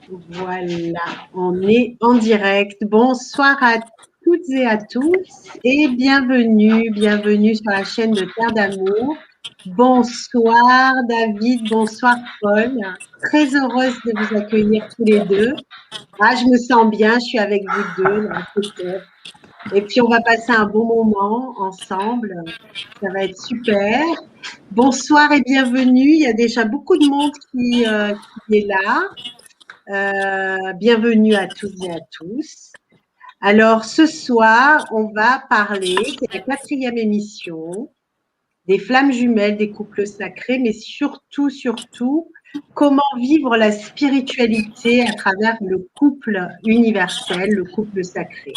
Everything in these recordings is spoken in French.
Voilà, on est en direct. Bonsoir à toutes et à tous et bienvenue sur la chaîne de Terre d'amour. Bonsoir David, bonsoir Paul. Très heureuse de vous accueillir tous les deux. Ah, je me sens bien, je suis avec vous deux là, c'est top. Et puis on va passer un bon moment ensemble. Ça va être super. Bonsoir et bienvenue. Il y a déjà beaucoup de monde qui est là. Bienvenue à toutes et à tous. Alors, ce soir, on va parler, c'est la quatrième émission, des flammes jumelles, des couples sacrés, mais surtout, comment vivre la spiritualité à travers le couple universel, le couple sacré.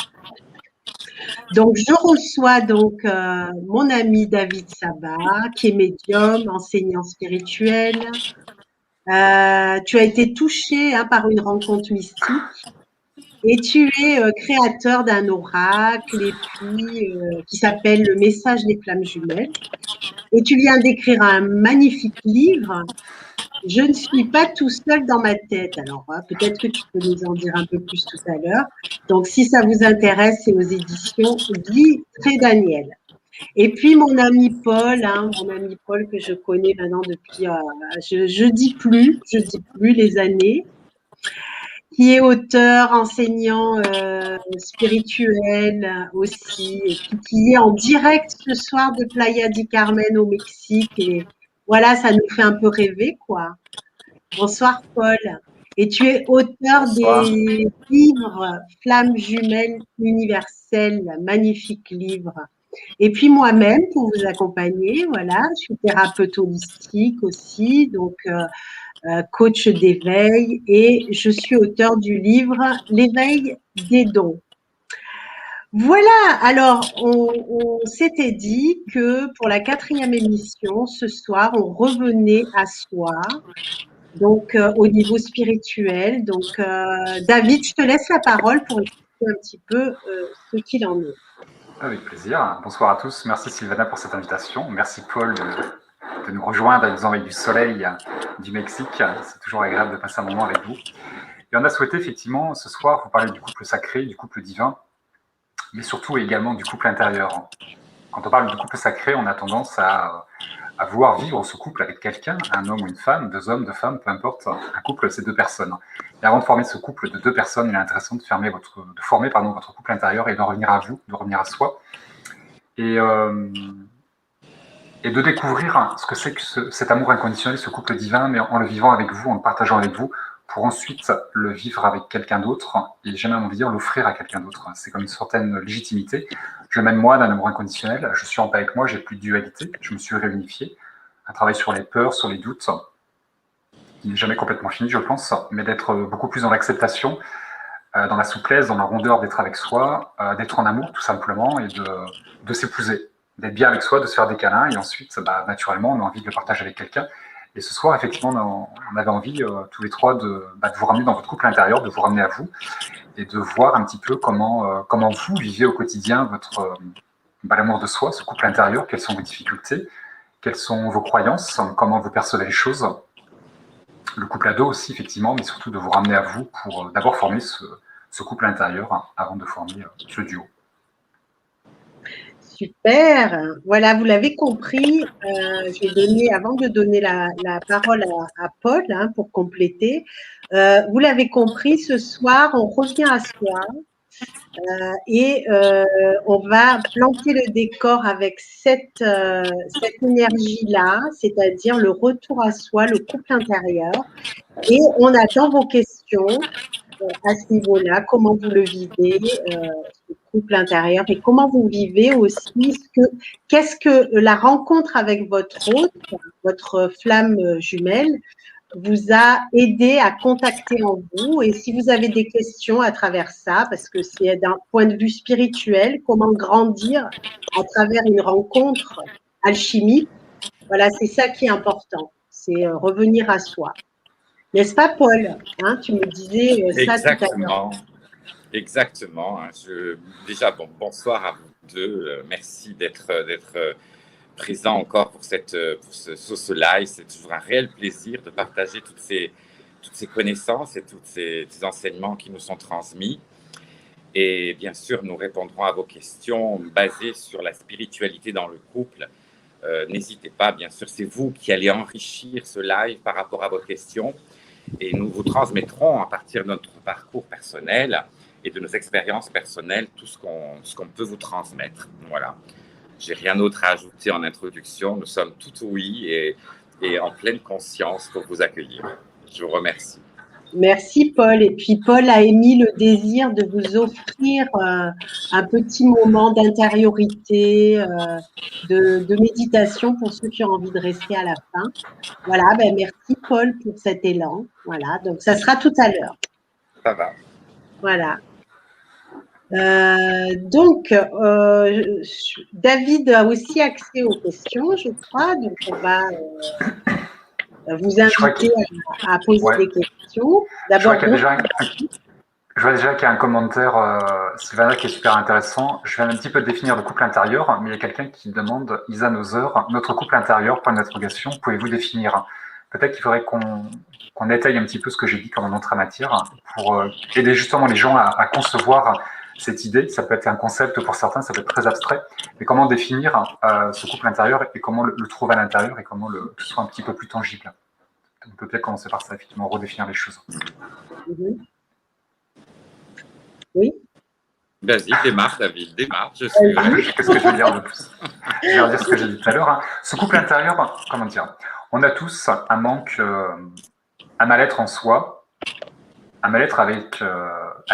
Donc, je reçois mon ami David Sabat, qui est médium, enseignant spirituel. Tu as été touché par une rencontre mystique. Et tu es créateur d'un oracle et puis qui s'appelle Le message des flammes jumelles. Et tu viens d'écrire un magnifique livre. Je ne suis pas tout seul dans ma tête. Alors, peut-être que tu peux nous en dire un peu plus tout à l'heure. Donc, si ça vous intéresse, c'est aux éditions Guy Trédaniel. Et puis, mon ami Paul que je connais maintenant depuis, je dis plus les années, qui est auteur, enseignant spirituel aussi, et puis qui est en direct ce soir de Playa del Carmen au Mexique. Et voilà, ça nous fait un peu rêver, quoi. Bonsoir, Paul. Et tu es auteur Bonsoir. des livres Flammes jumelles universelles, magnifique livre. Et puis moi-même, pour vous accompagner, voilà, je suis thérapeute holistique aussi, donc coach d'éveil, et je suis auteur du livre L'éveil des dons. Voilà, alors on s'était dit que pour la quatrième émission, ce soir, on revenait à soi, donc au niveau spirituel. Donc David, je te laisse la parole pour expliquer un petit peu ce qu'il en est. Avec plaisir. Bonsoir à tous. Merci Sylvana pour cette invitation. Merci Paul de nous rejoindre et de nous envoyer du soleil du Mexique. C'est toujours agréable de passer un moment avec vous. Et on a souhaité effectivement ce soir vous parler du couple sacré, du couple divin, mais surtout également du couple intérieur. Quand on parle du couple sacré, on a tendance à vouloir vivre ce couple avec quelqu'un, un homme ou une femme, deux hommes, deux femmes, peu importe. Un couple, c'est deux personnes. Et avant de former ce couple de deux personnes, il est intéressant de former votre couple intérieur et d'en revenir à vous, de revenir à soi. Et de découvrir ce que c'est que cet amour inconditionnel, ce couple divin, mais en le vivant avec vous, en le partageant avec vous, pour ensuite le vivre avec quelqu'un d'autre, et j'ai même envie de dire l'offrir à quelqu'un d'autre. C'est comme une certaine légitimité. Je m'aime moi d'un amour inconditionnel, je suis en paix avec moi, j'ai plus de dualité, je me suis réunifié. Un travail sur les peurs, sur les doutes, qui n'est jamais complètement fini, je pense, mais d'être beaucoup plus dans l'acceptation, dans la souplesse, dans la rondeur d'être avec soi, d'être en amour tout simplement, et de s'épouser, d'être bien avec soi, de se faire des câlins, et ensuite, naturellement, on a envie de le partager avec quelqu'un. Et ce soir, effectivement, on avait envie, tous les trois, de vous ramener dans votre couple intérieur, de vous ramener à vous, et de voir un petit peu comment vous vivez au quotidien l'amour de soi, ce couple intérieur, quelles sont vos difficultés, quelles sont vos croyances, comment vous percevez les choses. Le couple à deux aussi, effectivement, mais surtout de vous ramener à vous pour d'abord former ce couple intérieur avant de former ce duo. Super. Voilà, vous l'avez compris. Je vais donner, avant de donner la parole à Paul pour compléter, vous l'avez compris, ce soir, on revient à soi et on va planter le décor avec cette énergie-là, c'est-à-dire le retour à soi, le couple intérieur. Et on attend vos questions à ce niveau-là, comment vous le vivez, ce couple intérieur, et comment vous vivez aussi qu'est-ce que la rencontre avec votre hôte, votre flamme jumelle, vous a aidé à contacter en vous, et si vous avez des questions à travers ça, parce que c'est d'un point de vue spirituel, comment grandir à travers une rencontre alchimique, voilà, c'est ça qui est important, c'est revenir à soi. N'est-ce pas, Paul? Tu me disais ça tout à l'heure. Exactement. Déjà, bonsoir à vous deux. Merci d'être présent encore pour ce live. C'est toujours un réel plaisir de partager toutes toutes ces connaissances et tous ces enseignements qui nous sont transmis. Et bien sûr, nous répondrons à vos questions basées sur la spiritualité dans le couple. N'hésitez pas, bien sûr, c'est vous qui allez enrichir ce live par rapport à vos questions. Et nous vous transmettrons à partir de notre parcours personnel et de nos expériences personnelles tout ce qu'on peut vous transmettre. Voilà. J'ai rien d'autre à ajouter en introduction. Nous sommes tout oui et en pleine conscience pour vous accueillir. Je vous remercie. Merci Paul. Et puis Paul a émis le désir de vous offrir un petit moment d'intériorité, de méditation pour ceux qui ont envie de rester à la fin. Voilà, merci Paul pour cet élan. Voilà, donc ça sera tout à l'heure. Ça va. Voilà. Donc, David a aussi accès aux questions, je crois. Donc, on va vous inviter à poser des questions. D'abord, je vois déjà qu'il y a un commentaire, Sylvana, qui est super intéressant. Je viens un petit peu de définir le couple intérieur, mais il y a quelqu'un qui demande, Isa Nozer, notre couple intérieur, point d'interrogation, pouvez-vous définir? Peut-être qu'il faudrait qu'on étaye un petit peu ce que j'ai dit comme en entrée matière pour aider justement les gens à concevoir cette idée. Ça peut être un concept pour certains, ça peut être très abstrait, mais comment définir ce couple intérieur et comment le trouver à l'intérieur et comment que ce soit un petit peu plus tangible. On peut peut-être commencer par ça, effectivement, redéfinir les choses. Oui. Vas-y, démarre, David, démarre. Qu'est-ce que je vais dire de plus? Je vais redire ce que j'ai dit tout à l'heure. Ce couple intérieur, comment dire? On a tous un manque, un mal-être en soi, un mal-être à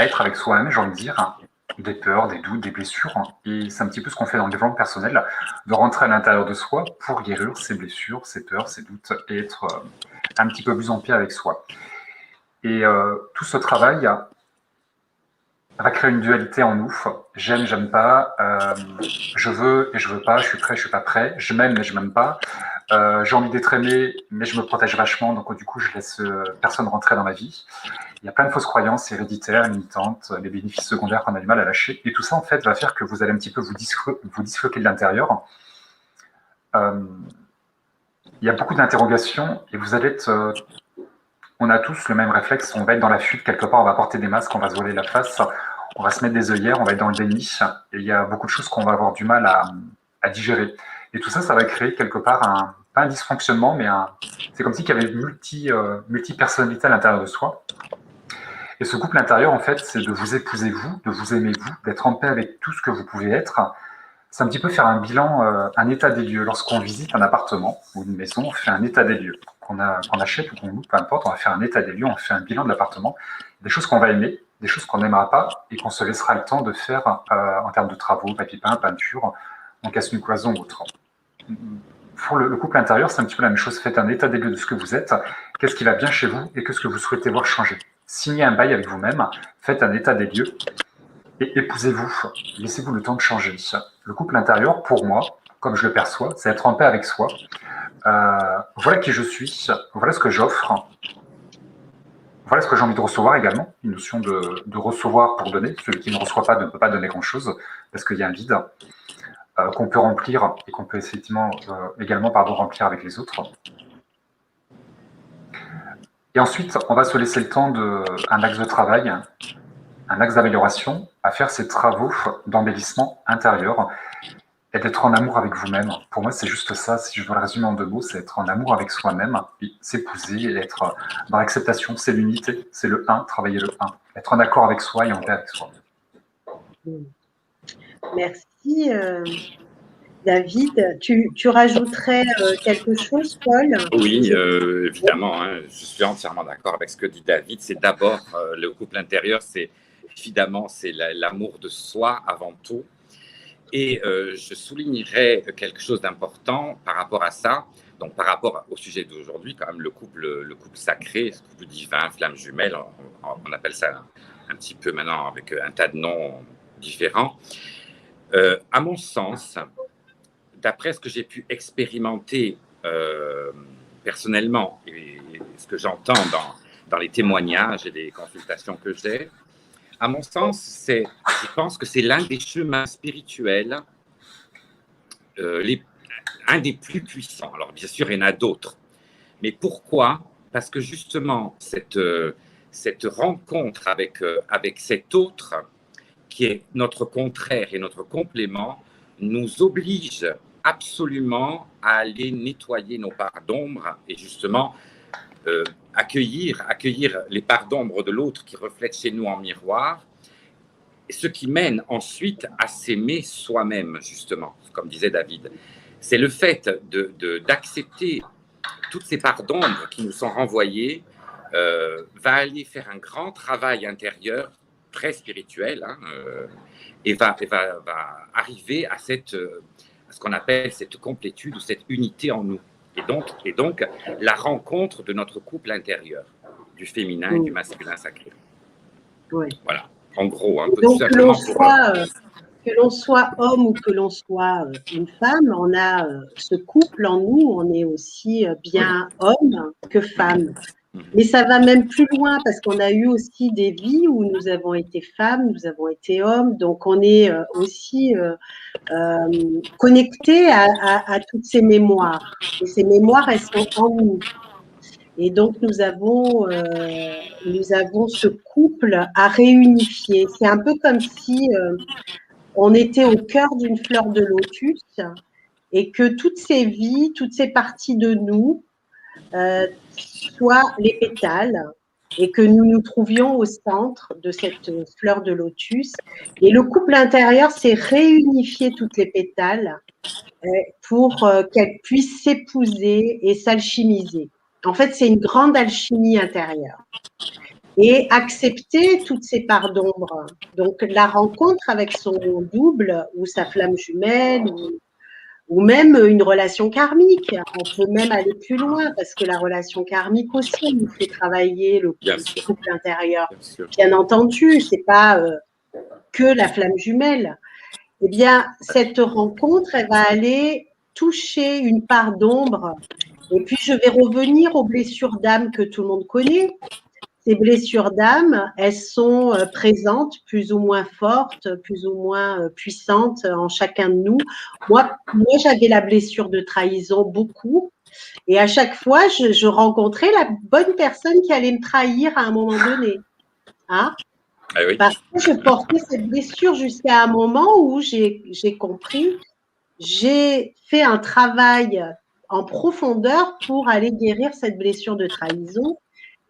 être avec soi-même, j'ai envie de dire, des peurs, des doutes, des blessures. Et c'est un petit peu ce qu'on fait dans le développement personnel, de rentrer à l'intérieur de soi pour guérir ses blessures, ses peurs, ses doutes et être un petit peu plus en paix avec soi. Et tout ce travail va créer une dualité en nous. J'aime, j'aime pas. Je veux et je veux pas. Je suis prêt, je suis pas prêt. Je m'aime, mais je m'aime pas. J'ai envie d'être aimé, mais je me protège vachement. Donc du coup, je laisse personne rentrer dans ma vie. Il y a plein de fausses croyances héréditaires, limitantes, les bénéfices secondaires qu'on a du mal à lâcher. Et tout ça, en fait, va faire que vous allez un petit peu vous disloquer de l'intérieur. Il y a beaucoup d'interrogations et vous allez être... on a tous le même réflexe. On va être dans la fuite quelque part. On va porter des masques, on va se voiler la face. On va se mettre des œillères, on va être dans le déni, et il y a beaucoup de choses qu'on va avoir du mal à digérer. Et tout ça, ça va créer quelque part pas un dysfonctionnement, mais c'est comme s'il y avait une multi-personnalité à l'intérieur de soi. Et ce couple intérieur, en fait, c'est de vous épouser vous, de vous aimer vous, d'être en paix avec tout ce que vous pouvez être. C'est un petit peu faire un bilan, un état des lieux. Lorsqu'on visite un appartement ou une maison, on fait un état des lieux. Qu'on achète ou qu'on loue, peu importe, on va faire un état des lieux, on fait un bilan de l'appartement, des choses qu'on va aimer, des choses qu'on n'aimera pas et qu'on se laissera le temps de faire en termes de travaux, papier peint, peinture, on casse une cloison ou autre. Pour le couple intérieur, c'est un petit peu la même chose. Faites un état des lieux de ce que vous êtes, qu'est-ce qui va bien chez vous et qu'est-ce que vous souhaitez voir changer. Signez un bail avec vous-même, faites un état des lieux et épousez-vous. Laissez-vous le temps de changer. Le couple intérieur, pour moi, comme je le perçois, c'est être en paix avec soi. Voilà qui je suis, voilà ce que j'offre. Voilà ce que j'ai envie de recevoir également, une notion de recevoir pour donner. Celui qui ne reçoit pas ne peut pas donner grand-chose, parce qu'il y a un vide qu'on peut remplir et qu'on peut effectivement également remplir avec les autres. Et ensuite, on va se laisser le temps d'un axe de travail, un axe d'amélioration, à faire ces travaux d'embellissement intérieur et d'être en amour avec vous-même. Pour moi, c'est juste ça, si je dois le résumer en 2 mots, c'est être en amour avec soi-même, et s'épouser, et être dans l'acceptation, c'est l'unité, c'est le 1, travailler le 1, être en accord avec soi et en paix avec soi. Merci David. Tu rajouterais quelque chose, Paul? Oui, évidemment, hein, je suis entièrement d'accord avec ce que dit David. C'est d'abord le couple intérieur, c'est évidemment c'est l'amour de soi avant tout. Et je soulignerais quelque chose d'important par rapport à ça, donc par rapport au sujet d'aujourd'hui, quand même le couple sacré, le couple divin, flamme jumelle, on appelle ça un petit peu maintenant avec un tas de noms différents. À mon sens, d'après ce que j'ai pu expérimenter personnellement et ce que j'entends dans les témoignages et les consultations que j'ai, à mon sens, je pense que c'est l'un des chemins spirituels, un des plus puissants. Alors, bien sûr, il y en a d'autres. Mais pourquoi parce que justement, cette rencontre avec cet autre, qui est notre contraire et notre complément, nous oblige absolument à aller nettoyer nos parts d'ombre et justement accueillir les parts d'ombre de l'autre qui reflètent chez nous en miroir, ce qui mène ensuite à s'aimer soi-même, justement, comme disait David. C'est le fait d'accepter toutes ces parts d'ombre qui nous sont renvoyées, va aller faire un grand travail intérieur, très spirituel, et va arriver à ce qu'on appelle cette complétude ou cette unité en nous. Et donc la rencontre de notre couple intérieur, du féminin et du masculin sacré. Oui. Voilà, en gros. Donc, que l'on soit homme ou que l'on soit une femme, on a ce couple en nous, on est aussi bien homme que femme. Mais ça va même plus loin parce qu'on a eu aussi des vies où nous avons été femmes, nous avons été hommes, donc on est aussi connecté à toutes ces mémoires. Et ces mémoires, elles sont en nous. Et donc, nous avons ce couple à réunifier. C'est un peu comme si on était au cœur d'une fleur de lotus et que toutes ces vies, toutes ces parties de nous soient les pétales et que nous nous trouvions au centre de cette fleur de lotus. Et le couple intérieur, c'est réunifier toutes les pétales pour qu'elles puissent s'épouser et s'alchimiser. En fait, c'est une grande alchimie intérieure. Et accepter toutes ces parts d'ombre. Donc, la rencontre avec son double ou sa flamme jumelle ou même une relation karmique. On peut même aller plus loin parce que la relation karmique aussi nous fait travailler le couple intérieur. Bien entendu, c'est pas que la flamme jumelle. Eh bien, cette rencontre, elle va aller toucher une part d'ombre. Et puis, je vais revenir aux blessures d'âme que tout le monde connaît. Ces blessures d'âme, elles sont présentes, plus ou moins fortes, plus ou moins puissantes en chacun de nous. Moi, j'avais la blessure de trahison beaucoup. Et à chaque fois, je rencontrais la bonne personne qui allait me trahir à un moment donné. Hein? Ah oui. Parce que je portais cette blessure jusqu'à un moment où j'ai compris, j'ai fait un travail en profondeur pour aller guérir cette blessure de trahison.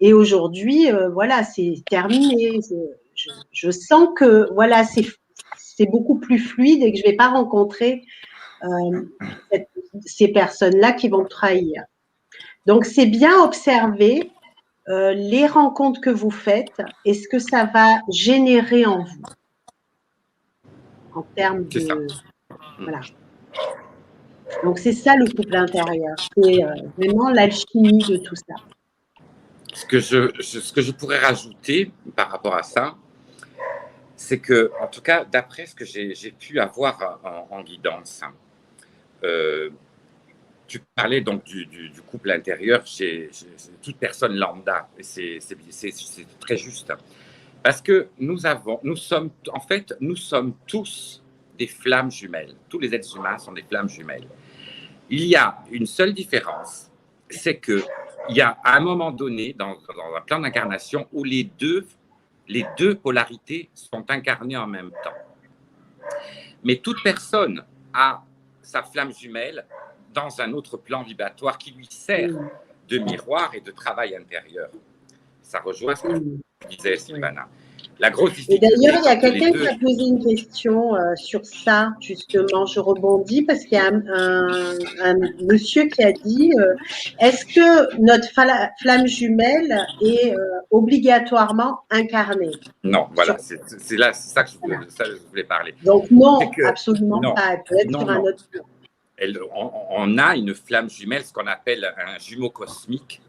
Et aujourd'hui, voilà, c'est terminé. Je sens que voilà, c'est beaucoup plus fluide et que je ne vais pas rencontrer ces personnes-là qui vont me trahir. Donc, c'est bien observer les rencontres que vous faites et ce que ça va générer en vous en termes de… Voilà. Donc, c'est ça le couple intérieur. C'est vraiment l'alchimie de tout ça. Ce que je pourrais rajouter par rapport à ça, c'est que, en tout cas, d'après ce que j'ai pu avoir en guidance, tu parlais donc du couple intérieur chez toute personne lambda, et c'est très juste. Parce que nous sommes tous des flammes jumelles. Tous les êtres humains sont des flammes jumelles. Il y a une seule différence, c'est qu'il y a à un moment donné, dans un plan d'incarnation, où les deux polarités sont incarnées en même temps. Mais toute personne a sa flamme jumelle dans un autre plan vibratoire qui lui sert de miroir et de travail intérieur. Ça rejoint ce que tu disais, Sylvana. La grosse difficulté. Et d'ailleurs, il y a quelqu'un qui a posé une question sur ça, justement. Je rebondis parce qu'il y a un monsieur qui a dit est-ce que notre flamme jumelle est obligatoirement incarnée? Non, voilà, c'est ça que je voulais parler. Donc, non, absolument pas. Elle peut être sur un autre plan. On a une flamme jumelle, ce qu'on appelle un jumeau cosmique,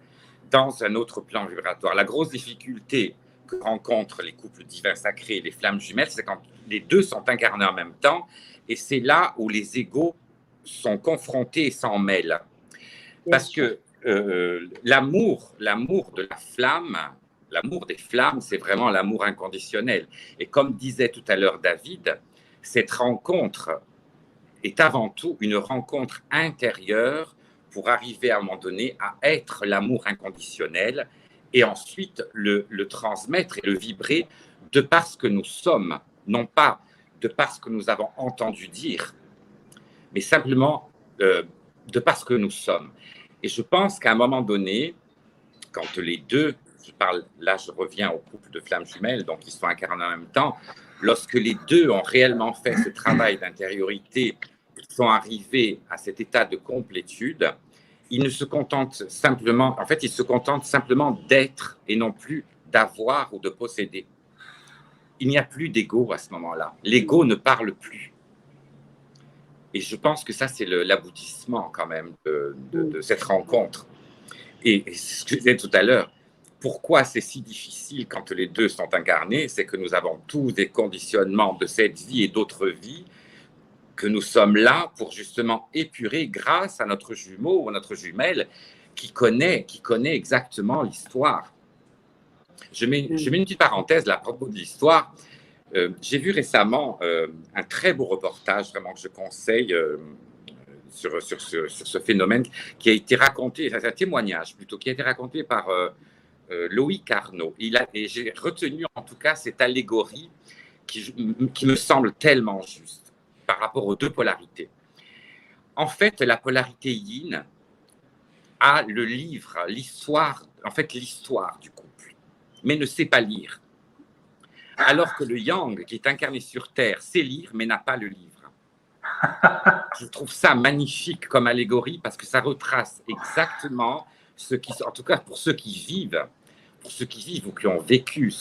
dans un autre plan vibratoire. La grosse difficulté que rencontrent les couples divins sacrés et les flammes jumelles, c'est quand les deux sont incarnés en même temps, et c'est là où les égos sont confrontés et s'en mêlent. Parce que l'amour de la flamme, l'amour des flammes, c'est vraiment l'amour inconditionnel. Et comme disait tout à l'heure David, cette rencontre est avant tout une rencontre intérieure pour arriver à un moment donné à être l'amour inconditionnel et ensuite le transmettre et le vibrer de par ce que nous sommes, non pas de par ce que nous avons entendu dire, mais simplement de par ce que nous sommes. Et je pense qu'à un moment donné, quand les deux, là je reviens au couple de flammes jumelles, donc ils sont incarnés en même temps, lorsque les deux ont réellement fait ce travail d'intériorité, ils sont arrivés à cet état de complétude, ils ne se contentent simplement, en fait, ils se contentent simplement d'être et non plus d'avoir ou de posséder. Il n'y a plus d'ego à ce moment-là. L'ego ne parle plus. Et je pense que ça, c'est l'aboutissement quand même de cette rencontre. Et ce que je disais tout à l'heure, pourquoi c'est si difficile quand les deux sont incarnés, c'est que nous avons tous des conditionnements de cette vie et d'autres vies, que nous sommes là pour justement épurer grâce à notre jumeau ou à notre jumelle qui connaît exactement l'histoire. Je mets une petite parenthèse là à propos de l'histoire. J'ai vu récemment un très beau reportage, vraiment que je conseille sur ce phénomène qui a été raconté, c'est un témoignage plutôt, qui a été raconté par Loïc Arnaud. Et j'ai retenu en tout cas cette allégorie qui me semble tellement juste par rapport aux deux polarités. En fait, la polarité yin a le livre, l'histoire, en fait l'histoire du couple, mais ne sait pas lire. Alors que le yang, qui est incarné sur Terre, sait lire, mais n'a pas le livre. Je trouve ça magnifique comme allégorie parce que ça retrace exactement ce qui, en tout cas pour ceux qui vivent ou qui ont vécu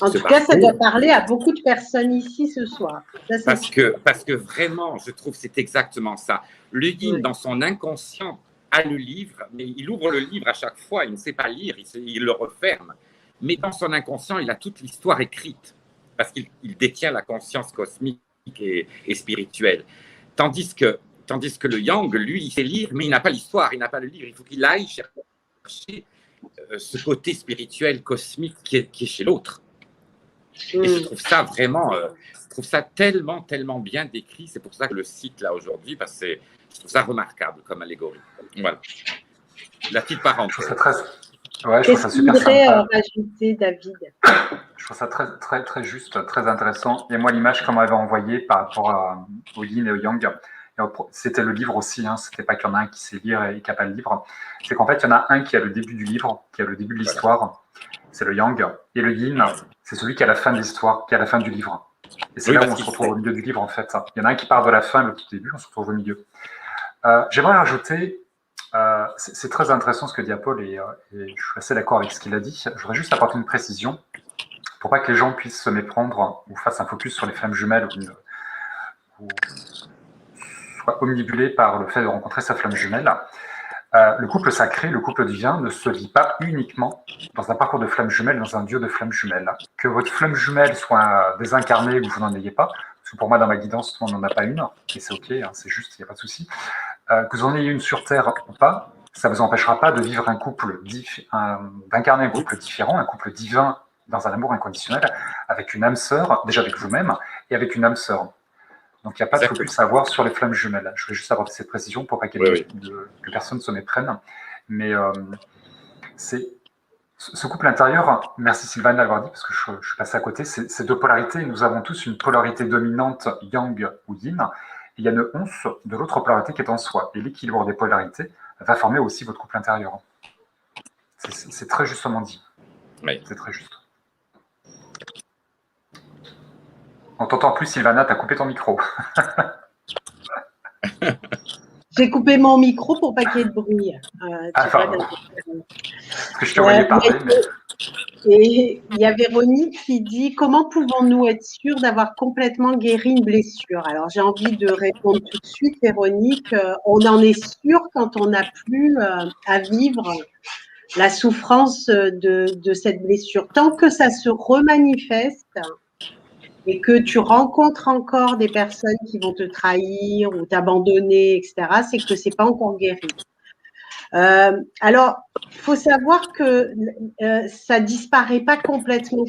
En tout cas, ça doit parler à beaucoup de personnes ici ce soir. Ça, parce que vraiment, je trouve que c'est exactement ça. Le yin, dans son inconscient, a le livre, mais il ouvre le livre à chaque fois, il ne sait pas lire, il le referme. Mais dans son inconscient, il a toute l'histoire écrite, parce qu'il détient la conscience cosmique et spirituelle. Tandis que le yang, lui, il sait lire, mais il n'a pas l'histoire, il n'a pas le livre. Il faut qu'il aille chercher ce côté spirituel, cosmique qui est chez l'autre. Et je trouve ça vraiment, je trouve ça tellement, tellement bien décrit. C'est pour ça que le cite là aujourd'hui, parce que je trouve ça remarquable comme allégorie. Voilà. La petite parenthèse. Je trouve ça super sympa. Rajouter, David. Je trouve ça très, très, très juste, très intéressant. Et moi, l'image qu'on m'avait envoyée par rapport au yin et au yang, c'était le livre aussi, hein, c'était pas qu'il y en a un qui sait lire et qui n'a pas le livre. C'est qu'en fait, il y en a un qui a le début du livre, qui a le début de l'histoire, c'est le yang. Et le yin, c'est celui qui a la fin de l'histoire, qui a la fin du livre. Et c'est là où on se retrouve au milieu du livre, en fait. Il y en a un qui part de la fin, l'autre du début, on se retrouve au milieu. J'aimerais rajouter, c'est très intéressant ce que dit Paul, et je suis assez d'accord avec ce qu'il a dit. Je voudrais juste apporter une précision, pour pas que les gens puissent se méprendre ou fassent un focus sur les flammes jumelles ou soient omnibulés par le fait de rencontrer sa flamme jumelle. Le couple sacré, le couple divin ne se vit pas uniquement dans un parcours de flamme jumelle, dans un duo de flammes jumelles. Que votre flamme jumelle soit désincarnée ou vous n'en ayez pas, parce que pour moi, dans ma guidance, tout le monde n'en a pas une, et c'est OK, hein, c'est juste, il n'y a pas de souci. Que vous en ayez une sur Terre ou pas, ça ne vous empêchera pas de vivre un couple, d'incarner un couple différent, un couple divin dans un amour inconditionnel, avec une âme sœur, déjà avec vous-même, et avec une âme sœur. Donc, il n'y a pas de focus à avoir sur les flammes jumelles. Je voulais juste apporter cette précision pour pas que personne se méprenne. Mais ce couple intérieur, merci Sylvain d'avoir dit, parce que je suis passé à côté, c'est deux polarités. Nous avons tous une polarité dominante, yang ou yin, et il y a une once de l'autre polarité qui est en soi. Et l'équilibre des polarités va former aussi votre couple intérieur. C'est très justement dit. Oui. C'est très juste. On t'entend plus, Sylvana, t'as coupé ton micro. J'ai coupé mon micro pour pas qu'il y ait de bruit. Pardon. Parce que je te voyais parler. Et il y a Véronique qui dit « Comment pouvons-nous être sûrs d'avoir complètement guéri une blessure ?» Alors, j'ai envie de répondre tout de suite, Véronique. On en est sûr quand on n'a plus à vivre la souffrance de cette blessure. Tant que ça se remanifeste et que tu rencontres encore des personnes qui vont te trahir ou t'abandonner, etc., c'est que c'est pas encore guéri. Alors, il faut savoir que ça disparaît pas complètement.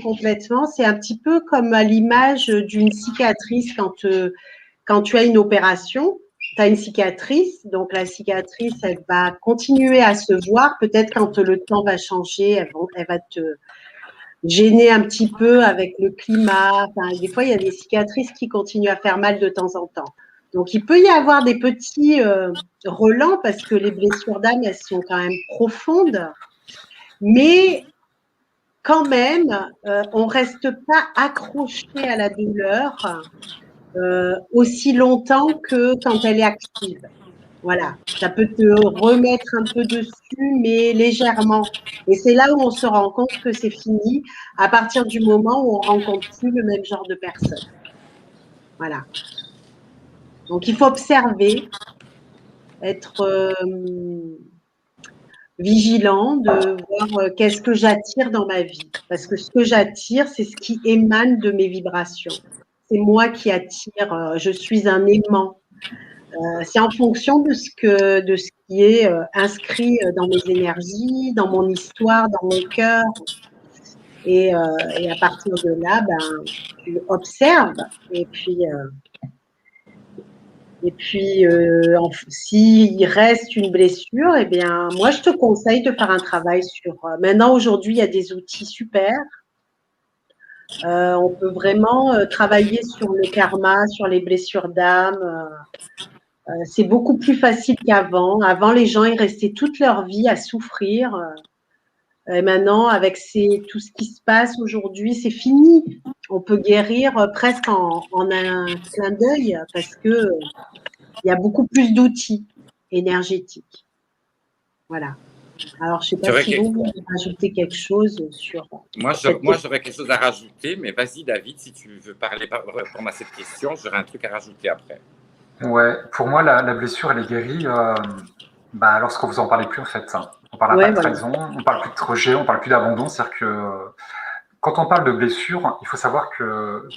C'est un petit peu comme à l'image d'une cicatrice quand tu as une opération. as une cicatrice, donc la cicatrice, elle va continuer à se voir. Peut-être quand le temps va changer, elle va te gêner un petit peu avec le climat. Enfin, des fois, il y a des cicatrices qui continuent à faire mal de temps en temps. Donc, il peut y avoir des petits relents parce que les blessures d'âme, elles sont quand même profondes. Mais quand même, on reste pas accroché à la douleur aussi longtemps que quand elle est active. Voilà, ça peut te remettre un peu dessus, mais légèrement. Et c'est là où on se rend compte que c'est fini, à partir du moment où on rencontre plus le même genre de personne. Voilà. Donc, il faut observer, être vigilant, de voir qu'est-ce que j'attire dans ma vie. Parce que ce que j'attire, c'est ce qui émane de mes vibrations. C'est moi qui attire, je suis un aimant. C'est en fonction de ce qui est inscrit dans mes énergies, dans mon histoire, dans mon cœur. Et à partir de là, ben, tu observes. Et puis s'il reste une blessure, eh bien, moi, je te conseille de faire un travail sur. Maintenant, aujourd'hui, il y a des outils super. On peut vraiment travailler sur le karma, sur les blessures d'âme. C'est beaucoup plus facile qu'avant. Avant, les gens, ils restaient toute leur vie à souffrir. Et maintenant, avec tout ce qui se passe aujourd'hui, c'est fini. On peut guérir presque en un clin d'œil parce que il y a beaucoup plus d'outils énergétiques. Voilà. Alors, je ne sais pas si vous voulez rajouter quelque chose sur. Moi, j'aurais quelque chose à rajouter, mais vas-y, David, si tu veux répondre à cette question, j'aurais un truc à rajouter après. Ouais, pour moi, la blessure, elle est guérie lorsque vous en parlez plus, en fait. On parle pas de trahison, on parle plus de rejet, on parle plus d'abandon. C'est-à-dire que quand on parle de blessure, il faut savoir que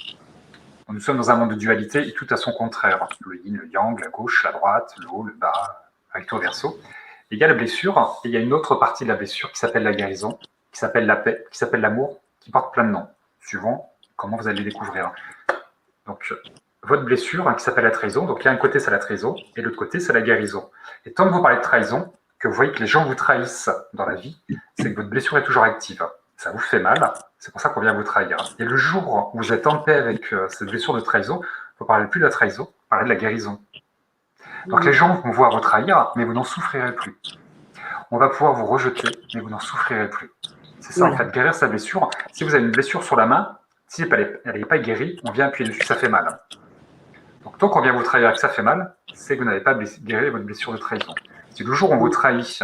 nous sommes dans un monde de dualité et tout a son contraire. Le yin, le yang, la gauche, la droite, le haut, le bas, recto, verso. Et il y a la blessure, et il y a une autre partie de la blessure qui s'appelle la guérison, qui s'appelle la paix, qui s'appelle l'amour, qui porte plein de noms, suivant comment vous allez les découvrir. Donc, votre blessure, qui s'appelle la trahison, donc il y a un côté, c'est la trahison, et l'autre côté, c'est la guérison. Et tant que vous parlez de trahison, que vous voyez que les gens vous trahissent dans la vie, c'est que votre blessure est toujours active. Ça vous fait mal, c'est pour ça qu'on vient vous trahir. Et le jour où vous êtes en paix avec cette blessure de trahison, vous ne parlez plus de la trahison, vous parlez de la guérison. Donc les gens vont voir vous trahir, mais vous n'en souffrirez plus. On va pouvoir vous rejeter, mais vous n'en souffrirez plus. C'est ça, en fait, guérir sa blessure. Si vous avez une blessure sur la main, si elle n'est pas guérie, on vient appuyer dessus, ça fait mal. Donc tant qu'on vient vous trahir et que ça fait mal, c'est que vous n'avez pas guéri votre blessure de trahison. Si le jour où on vous trahit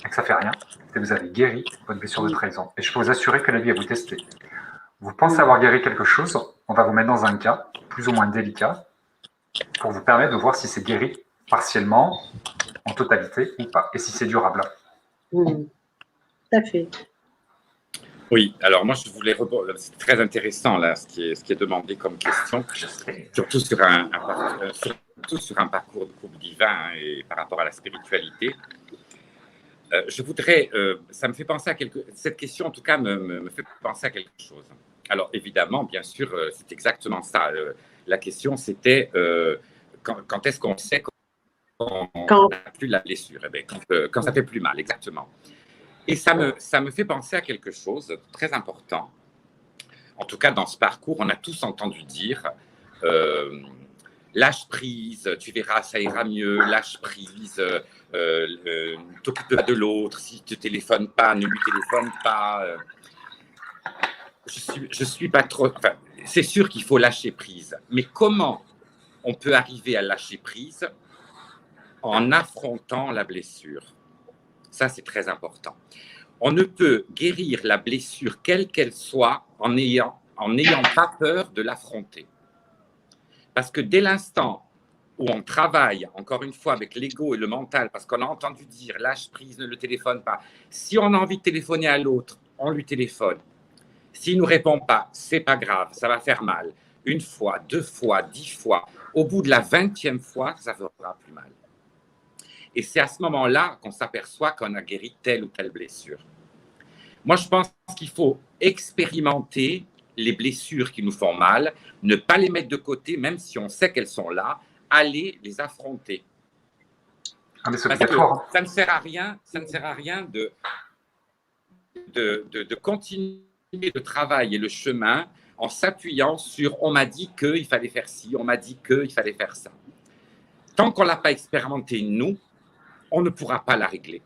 et que ça fait rien, c'est que vous avez guéri votre blessure de trahison. Et je peux vous assurer que la vie va vous tester. Vous pensez avoir guéri quelque chose, on va vous mettre dans un cas plus ou moins délicat pour vous permettre de voir si c'est guéri partiellement, en totalité ou pas, et si c'est durable. Tout à fait. Oui, alors moi je voulais rebondir, c'est très intéressant là ce qui est demandé comme question, surtout sur un parcours de couple divin et par rapport à la spiritualité. Je voudrais, ça me fait penser à cette question en tout cas me fait penser à quelque chose. Alors évidemment, bien sûr, c'est exactement ça. La question c'était quand est-ce qu'on sait qu'on n'a plus la blessure? Eh bien, quand ça fait plus mal, exactement. Et ça me fait penser à quelque chose de très important. En tout cas, dans ce parcours, on a tous entendu dire lâche prise, tu verras, ça ira mieux, lâche prise, t'occupe pas de l'autre, si tu ne téléphones pas, ne lui téléphone pas. Je suis pas trop. Enfin, c'est sûr qu'il faut lâcher prise, mais comment on peut arriver à lâcher prise en affrontant la blessure? Ça, c'est très important. On ne peut guérir la blessure, quelle qu'elle soit, en n'ayant pas peur de l'affronter. Parce que dès l'instant où on travaille, encore une fois, avec l'ego et le mental, parce qu'on a entendu dire « lâche prise, ne le téléphone pas », si on a envie de téléphoner à l'autre, on lui téléphone. S'il ne nous répond pas, c'est pas grave, ça va faire mal. Une fois, 2 fois, 10 fois. Au bout de la 20e fois, ça fera plus mal. Et c'est à ce moment-là qu'on s'aperçoit qu'on a guéri telle ou telle blessure. Moi, je pense qu'il faut expérimenter les blessures qui nous font mal, ne pas les mettre de côté, même si on sait qu'elles sont là, aller les affronter. Ah, mais c'est Parce que obligatoire. ça ne sert à rien de continuer le travail et le chemin en s'appuyant sur on m'a dit qu'il fallait faire ci, on m'a dit qu'il fallait faire ça. Tant qu'on ne l'a pas expérimenté, nous, on ne pourra pas la régler.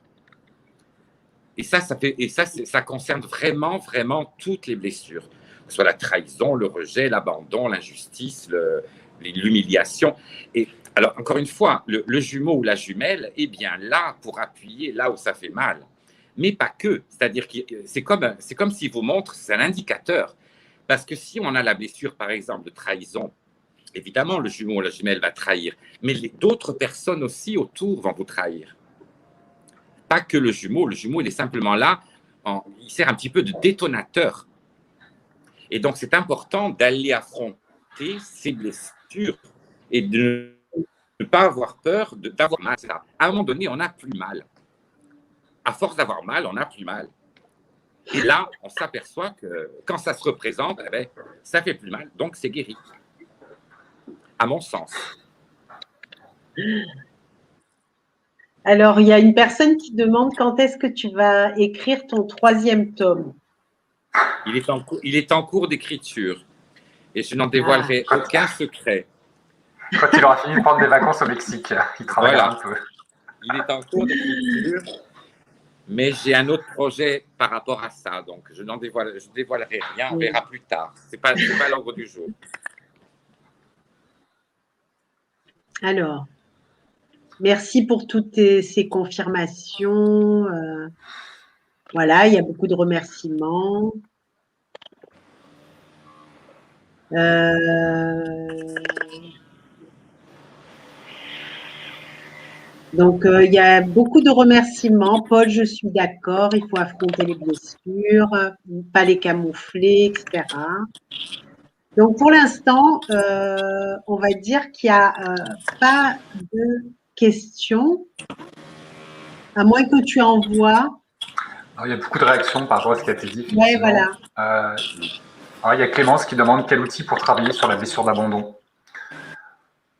Et ça concerne vraiment, vraiment toutes les blessures, que ce soit la trahison, le rejet, l'abandon, l'injustice, l'humiliation. Et alors, encore une fois, le jumeau ou la jumelle est bien là pour appuyer là où ça fait mal. Mais pas que. C'est-à-dire que c'est comme s'il vous montre, c'est un indicateur. Parce que si on a la blessure, par exemple, de trahison, évidemment, le jumeau ou la jumelle va trahir. Mais d'autres personnes aussi autour vont vous trahir. Pas que le jumeau. Le jumeau, il est simplement là, il sert un petit peu de détonateur. Et donc, c'est important d'aller affronter ces blessures et de ne pas avoir peur d'avoir mal. À un moment donné, on n'a plus mal. À force d'avoir mal, on n'a plus mal. Et là, on s'aperçoit que quand ça se représente, eh bien, ça fait plus mal, donc c'est guéri. À mon sens. Alors, il y a une personne qui demande quand est-ce que tu vas écrire ton 3e tome. Il est en cours d'écriture et je n'en dévoilerai aucun secret. Quand il aura fini de prendre des vacances au Mexique, il travaillera un peu. Il est en cours d'écriture, mais j'ai un autre projet par rapport à ça, donc je ne dévoilerai rien, on verra plus tard. Ce n'est pas l'ordre du jour. Alors, merci pour toutes ces confirmations. Voilà, il y a beaucoup de remerciements. Donc, il y a beaucoup de remerciements. Paul, je suis d'accord, il faut affronter les blessures, pas les camoufler, etc. Donc, pour l'instant, on va dire qu'il n'y a pas de questions, à moins que tu envoies. Alors, il y a beaucoup de réactions par rapport à ce qui a été dit. Oui, voilà. Alors, il y a Clémence qui demande quel outil pour travailler sur la blessure d'abandon.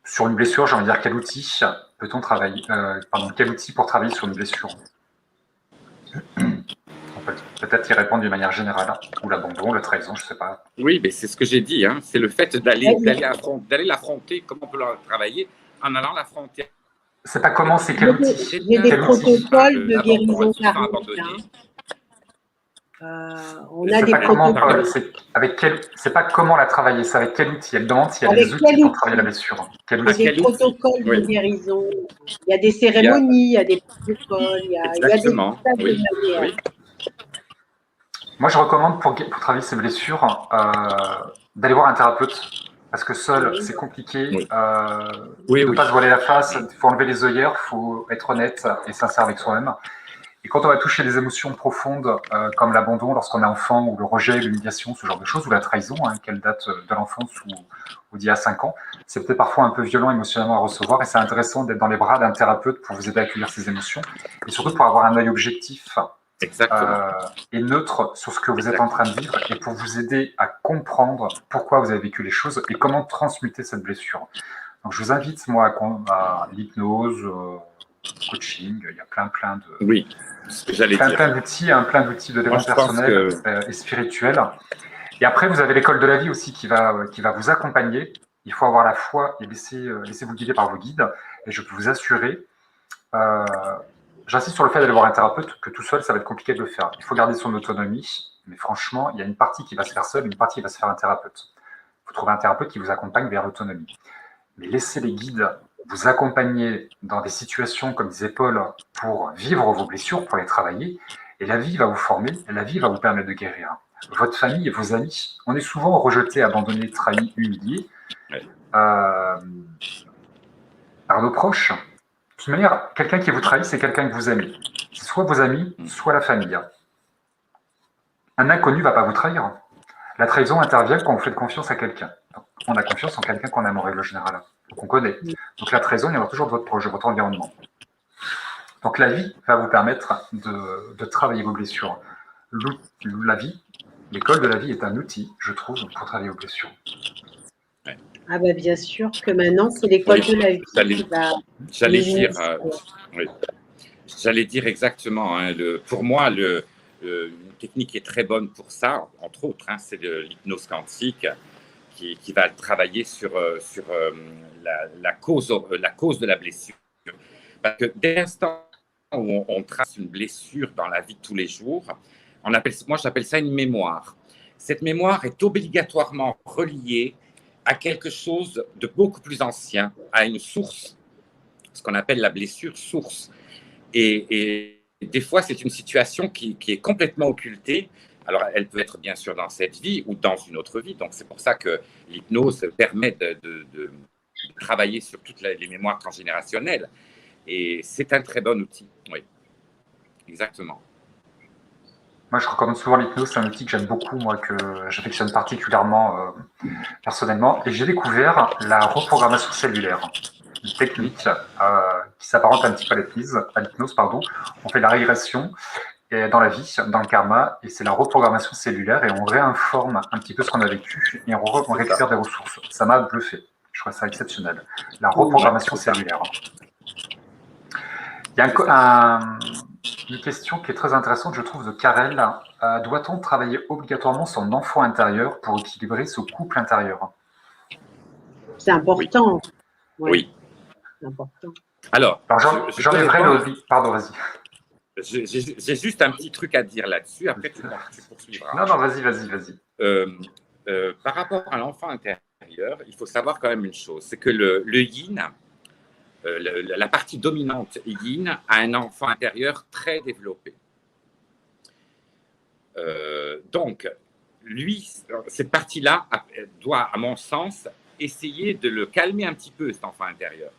Sur une blessure, j'ai envie de dire quel outil peut-on travailler quel outil pour travailler sur une blessure? On peut peut-être y répondre d'une manière générale, ou l'abandon, la trahison, je ne sais pas. Oui, mais c'est ce que j'ai dit, hein. C'est le fait d'aller l'affronter, comment on peut le travailler en allant l'affronter. C'est pas comment, c'est quel outil. J'ai des protocoles de guérison karmique. On a des protocoles. C'est pas comment la travailler, c'est avec quel outil. Elle demande s'il y a des outils pour travailler la blessure. Il y a des protocoles de guérison. Il y a des cérémonies, il y a des protocoles, il y a des tas de manières. Moi, je recommande pour travailler ces blessures d'aller voir un thérapeute. Parce que seul, c'est compliqué. De ne pas se voiler la face, il faut enlever les œillères, il faut être honnête et sincère avec soi-même. Et quand on va toucher des émotions profondes comme l'abandon lorsqu'on est enfant, ou le rejet, l'humiliation, ce genre de choses, ou la trahison, qu'elle date de l'enfance ou d'il y a 5 ans, c'est peut-être parfois un peu violent émotionnellement à recevoir et c'est intéressant d'être dans les bras d'un thérapeute pour vous aider à accueillir ces émotions et surtout pour avoir un œil objectif et neutre sur ce que vous êtes en train de vivre et pour vous aider à comprendre pourquoi vous avez vécu les choses et comment transmuter cette blessure. Donc je vous invite, moi, à l'hypnose, coaching, il y a plein de... Oui, ce que j'allais dire. Plein d'outils, plein d'outils de développement personnel et spirituel. Et après, vous avez l'école de la vie aussi qui va vous accompagner. Il faut avoir la foi et laissez-vous guider par vos guides. Et je peux vous assurer, j'insiste sur le fait d'aller voir un thérapeute, que tout seul, ça va être compliqué de le faire. Il faut garder son autonomie, mais franchement, il y a une partie qui va se faire seule, une partie qui va se faire un thérapeute. Il faut trouver un thérapeute qui vous accompagne vers l'autonomie. Mais laissez les guides vous accompagner dans des situations, comme disait Paul, pour vivre vos blessures, pour les travailler, et la vie va vous former, et la vie va vous permettre de guérir. Votre famille et vos amis, on est souvent rejeté, abandonné, trahi, humilié par nos proches. De toute manière, quelqu'un qui vous trahit, c'est quelqu'un que vous aimez. C'est soit vos amis, soit la famille. Un inconnu ne va pas vous trahir. La trahison intervient quand on fait confiance à quelqu'un. On a confiance en quelqu'un qu'on aime en règle générale, qu'on connaît. Donc la trahison, il y aura toujours de votre proche, de votre environnement. Donc la vie va vous permettre de travailler vos blessures. La vie, l'école de la vie est un outil, je trouve, pour travailler vos blessures. Ah bah bien sûr que maintenant, c'est l'école Oui, de la vie qui va j'allais nous dire, initier. oui. J'allais dire exactement. Hein, pour moi, une technique qui est très bonne pour ça, entre autres, hein, c'est l'hypnose quantique qui va travailler sur la cause de la blessure. Parce que dès l'instant où on trace une blessure dans la vie de tous les jours, moi j'appelle ça une mémoire. Cette mémoire est obligatoirement reliée à quelque chose de beaucoup plus ancien, à une source, ce qu'on appelle la blessure source. Et des fois, c'est une situation qui est complètement occultée. Alors, elle peut être bien sûr dans cette vie ou dans une autre vie. Donc, c'est pour ça que l'hypnose permet de travailler sur toutes les mémoires transgénérationnelles. Et c'est un très bon outil. Oui, exactement. Moi, je recommande souvent l'hypnose. C'est un outil que j'aime beaucoup, moi, que j'affectionne particulièrement personnellement. Et j'ai découvert la reprogrammation cellulaire, une technique qui s'apparente un petit peu à l'hypnose, pardon. On fait la régression et dans la vie, dans le karma, et c'est la reprogrammation cellulaire, et on réinforme un petit peu ce qu'on a vécu, et on récupère des ressources. Ça m'a bluffé. Je trouve ça exceptionnel. La reprogrammation cellulaire. Il y a une question qui est très intéressante, je trouve, de Karel. Doit-on travailler obligatoirement son enfant intérieur pour équilibrer ce couple intérieur? C'est important. Oui. Oui. C'est important. Alors j'enlèverai le... Pardon, vas-y. J'ai juste un petit truc à dire là-dessus. Après, tu poursuivras. Non, vas-y. Par rapport à l'enfant intérieur, il faut savoir quand même une chose, c'est que le yin, la partie dominante yin, a un enfant intérieur très développé. Donc, lui, cette partie-là doit, à mon sens, essayer de le calmer un petit peu, cet enfant intérieur.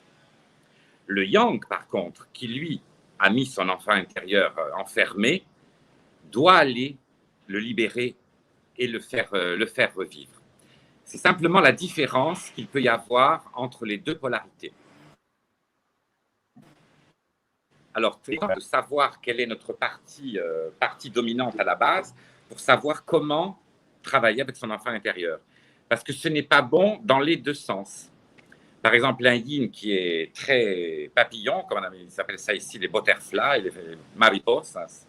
Le yang, par contre, qui lui a mis son enfant intérieur enfermé, doit aller le libérer et le faire revivre. C'est simplement la différence qu'il peut y avoir entre les deux polarités. Alors, c'est de savoir quelle est notre partie dominante à la base pour savoir comment travailler avec son enfant intérieur. Parce que ce n'est pas bon dans les deux sens. Par exemple, un yin qui est très papillon, comme on s'appelle ça ici, les butterflies, les mariposas,